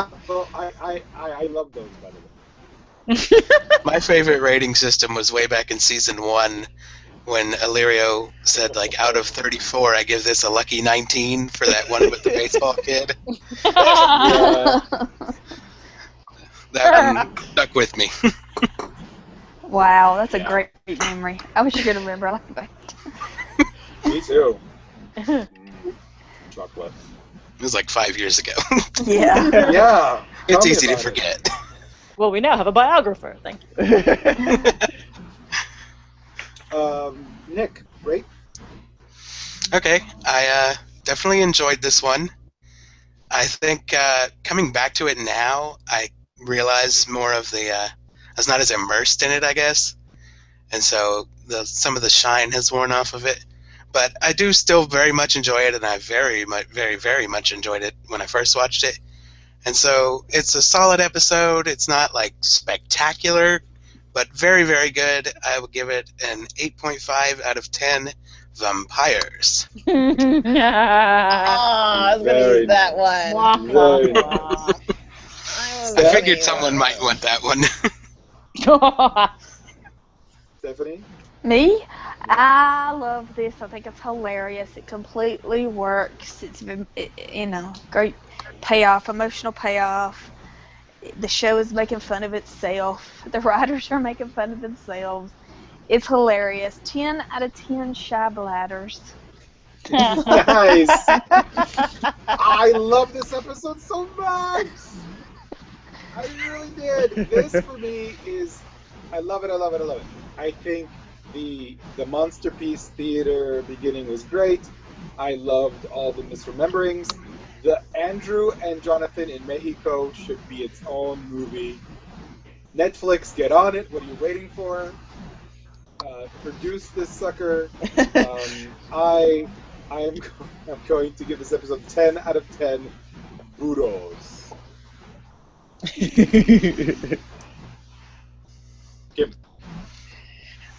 Speaker 4: love those, by the way.
Speaker 6: My favorite rating system was way back in season 1 when Illyrio said, like, out of 34, I give this a lucky 19 for that one with the baseball kid. That one stuck with me.
Speaker 1: Wow, that's a great memory. I wish I could remember like that.
Speaker 4: Me too. Chocolate.
Speaker 6: It was like 5 years ago.
Speaker 1: Yeah.
Speaker 4: Yeah.
Speaker 6: It's easy to forget.
Speaker 3: Well, we now have a biographer. Thank you.
Speaker 4: Nick, rate?
Speaker 6: Okay, I definitely enjoyed this one. I think coming back to it now, I realize more of I was not as immersed in it, I guess. And so some of the shine has worn off of it. But I do still very much enjoy it, and I very, very much enjoyed it when I first watched it. And so it's a solid episode. It's not, like, spectacular, but very, very good. I would give it an 8.5 out of 10 vampires.
Speaker 5: Oh, I was going to use that one.
Speaker 4: Very
Speaker 6: I figured someone might want that one.
Speaker 4: Stephanie?
Speaker 1: Me? I love this. I think it's hilarious. It completely works. It's been, great payoff, emotional payoff. The show is making fun of itself. The writers are making fun of themselves. It's hilarious. 10 out of 10 shy bladders.
Speaker 4: Nice. I love this episode so much. I really did. This for me is, I love it. I think the Monsterpiece Theater beginning was great. I loved all the misrememberings. The Andrew and Jonathan in Mexico should be its own movie. Netflix, get on it. What are you waiting for? Produce this sucker. I'm going to give this episode 10 out of 10 Budos. Kim.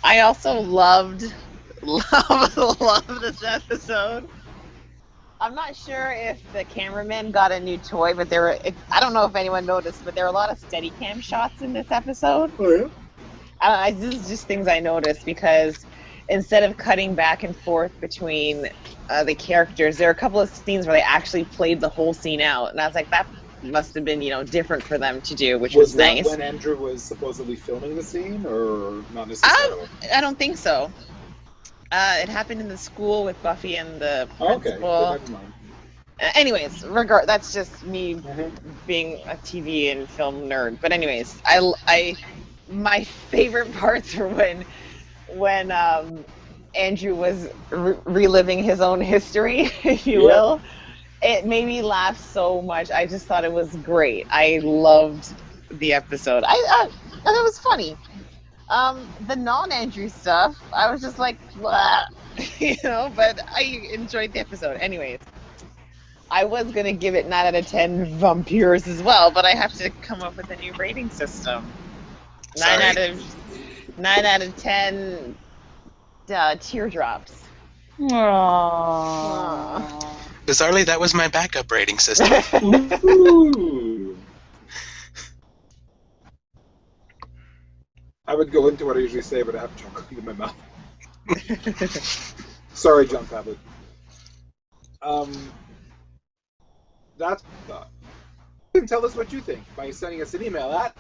Speaker 5: I also loved this episode. I'm not sure if the cameraman got a new toy, but I don't know if anyone noticed, but there were a lot of Steadicam shots in this episode.
Speaker 4: Oh, yeah?
Speaker 5: This is just things I noticed because instead of cutting back and forth between the characters, there are a couple of scenes where they actually played the whole scene out, and I was like, that must have been, different for them to do, which was nice.
Speaker 4: Was that when Andrew was supposedly filming the scene, or not necessarily?
Speaker 5: I don't think so. It happened in the school with Buffy and the
Speaker 4: Okay,
Speaker 5: principal.
Speaker 4: then never mind.
Speaker 5: Anyways, that's just me being a TV and film nerd. But anyways, my favorite parts were when Andrew was reliving his own history, if you will. It made me laugh so much. I just thought it was great. I loved the episode. I thought it was funny. The non-Andrew stuff, I was just like, blah, but I enjoyed the episode. Anyways, I was going to give it 9 out of 10 vampires as well, but I have to come up with a new rating system. 9 out of 10 teardrops.
Speaker 1: Aww.
Speaker 6: Bizarrely, that was my backup rating system.
Speaker 4: Ooh. I would go into what I usually say, but I have chocolate in my mouth. Sorry, John Tablet. That's thought. You can tell us what you think by sending us an email at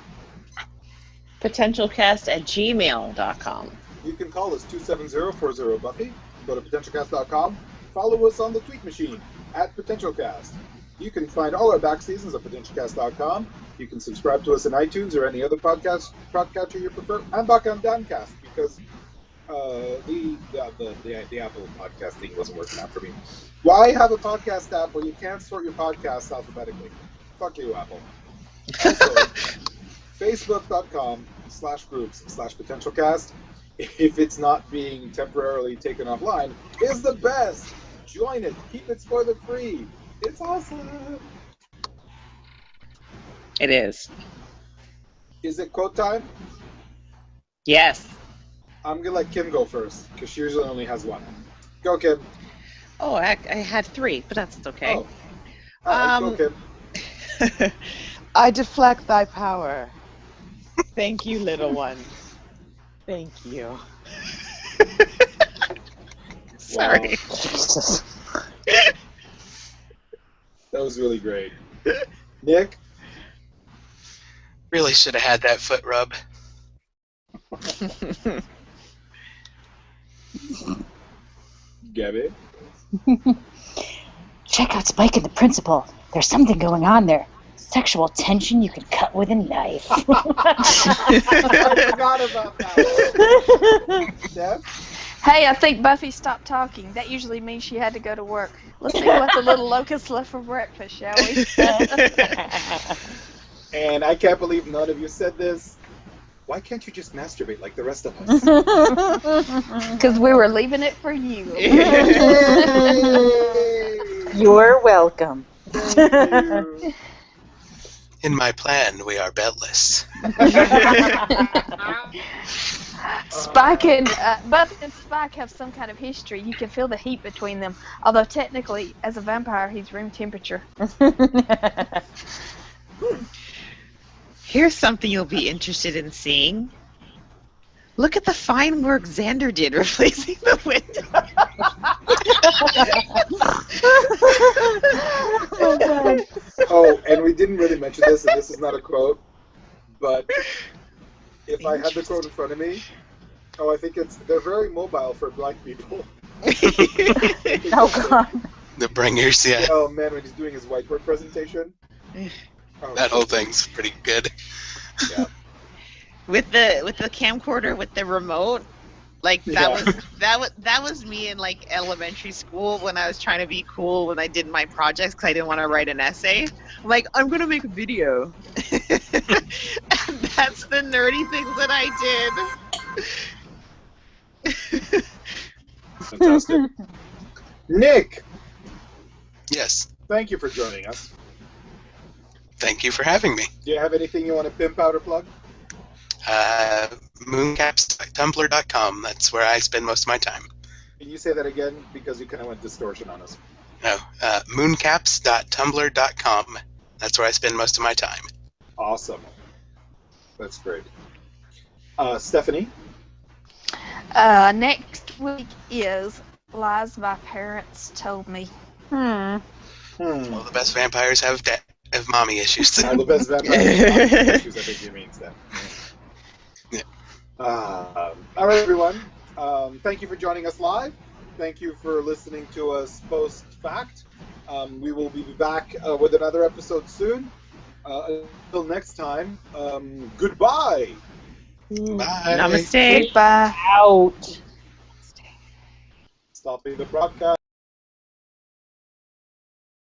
Speaker 5: PotentialCast@gmail.com.
Speaker 4: You can call us 270-40-BUFFY. Go to PotentialCast.com. Follow us on the tweet machine at PotentialCast. You can find all our back seasons at PotentialCast.com. You can subscribe to us in iTunes or any other podcatcher you prefer. I'm back on Downcast because the Apple podcast thing wasn't working out for me. Why have a podcast app where you can't sort your podcasts alphabetically? Fuck you, Apple. Also, Facebook.com/groups/PotentialCast, if it's not being temporarily taken offline, is the best. Join it. Keep it spoiler free. It's awesome.
Speaker 5: It is.
Speaker 4: Is it quote time?
Speaker 5: Yes.
Speaker 4: I'm going to let Kim go first, because she usually only has one. Go, Kim.
Speaker 5: Oh, I had 3, but that's okay.
Speaker 4: Oh. All right, go, Kim.
Speaker 5: I deflect thy power. Thank you, little one. Thank you. Sorry.
Speaker 1: Jesus.
Speaker 4: That was really great. Nick?
Speaker 6: Really should have had that foot rub.
Speaker 4: Gabby?
Speaker 9: Check out Spike and the principal. There's something going on there. Sexual tension you can cut with a knife.
Speaker 4: I forgot about that. Deb?
Speaker 1: Hey, I think Buffy stopped talking. That usually means she had to go to work. Let's see what the little locust left for breakfast, shall we?
Speaker 4: And I can't believe none of you said this. Why can't you just masturbate like the rest of us?
Speaker 1: Because we were leaving it for you.
Speaker 3: You're welcome.
Speaker 4: Thank you.
Speaker 6: In my plan, we are bedless.
Speaker 1: Spike and Buffy and Spike have some kind of history. You can feel the heat between them. Although technically, as a vampire, he's room temperature.
Speaker 5: Here's something you'll be interested in seeing. Look at the fine work Xander did replacing the window.
Speaker 1: Oh, God.
Speaker 4: Oh, and we didn't really mention this, and this is not a quote, but if I had the quote in front of me, I think they're very mobile for black people.
Speaker 3: Oh, God.
Speaker 6: The bringers, yeah.
Speaker 4: Oh, man, when he's doing his whiteboard presentation. Oh,
Speaker 6: That whole thing's pretty good.
Speaker 4: Yeah.
Speaker 5: with the camcorder with the remote, like that was me in like elementary school when I was trying to be cool when I did my projects because I didn't want to write an essay. I'm like, I'm gonna make a video. And that's the nerdy things that I did.
Speaker 4: Fantastic. Nick,
Speaker 6: Yes.
Speaker 4: thank you for joining us.
Speaker 6: Thank you for having me.
Speaker 4: Do you have anything you want to pimp out or plug?
Speaker 6: Mooncaps.tumblr.com. That's where I spend most of my time.
Speaker 4: Can you say that again? Because you kind of went distortion on us.
Speaker 6: No, mooncaps.tumblr.com. That's where I spend most of my time.
Speaker 4: Awesome. That's great. Stephanie?
Speaker 1: Next week is Lies My Parents Told Me.
Speaker 6: Well, the best vampires have mommy issues.
Speaker 4: The best vampire issues, I think you mean, Steph.
Speaker 6: Yeah.
Speaker 4: All right, everyone. Thank you for joining us live. Thank you for listening to us post-fact. We will be back with another episode soon. Until next time, goodbye.
Speaker 6: Bye.
Speaker 5: Namaste.
Speaker 9: Goodbye.
Speaker 3: Out.
Speaker 4: Stopping the broadcast.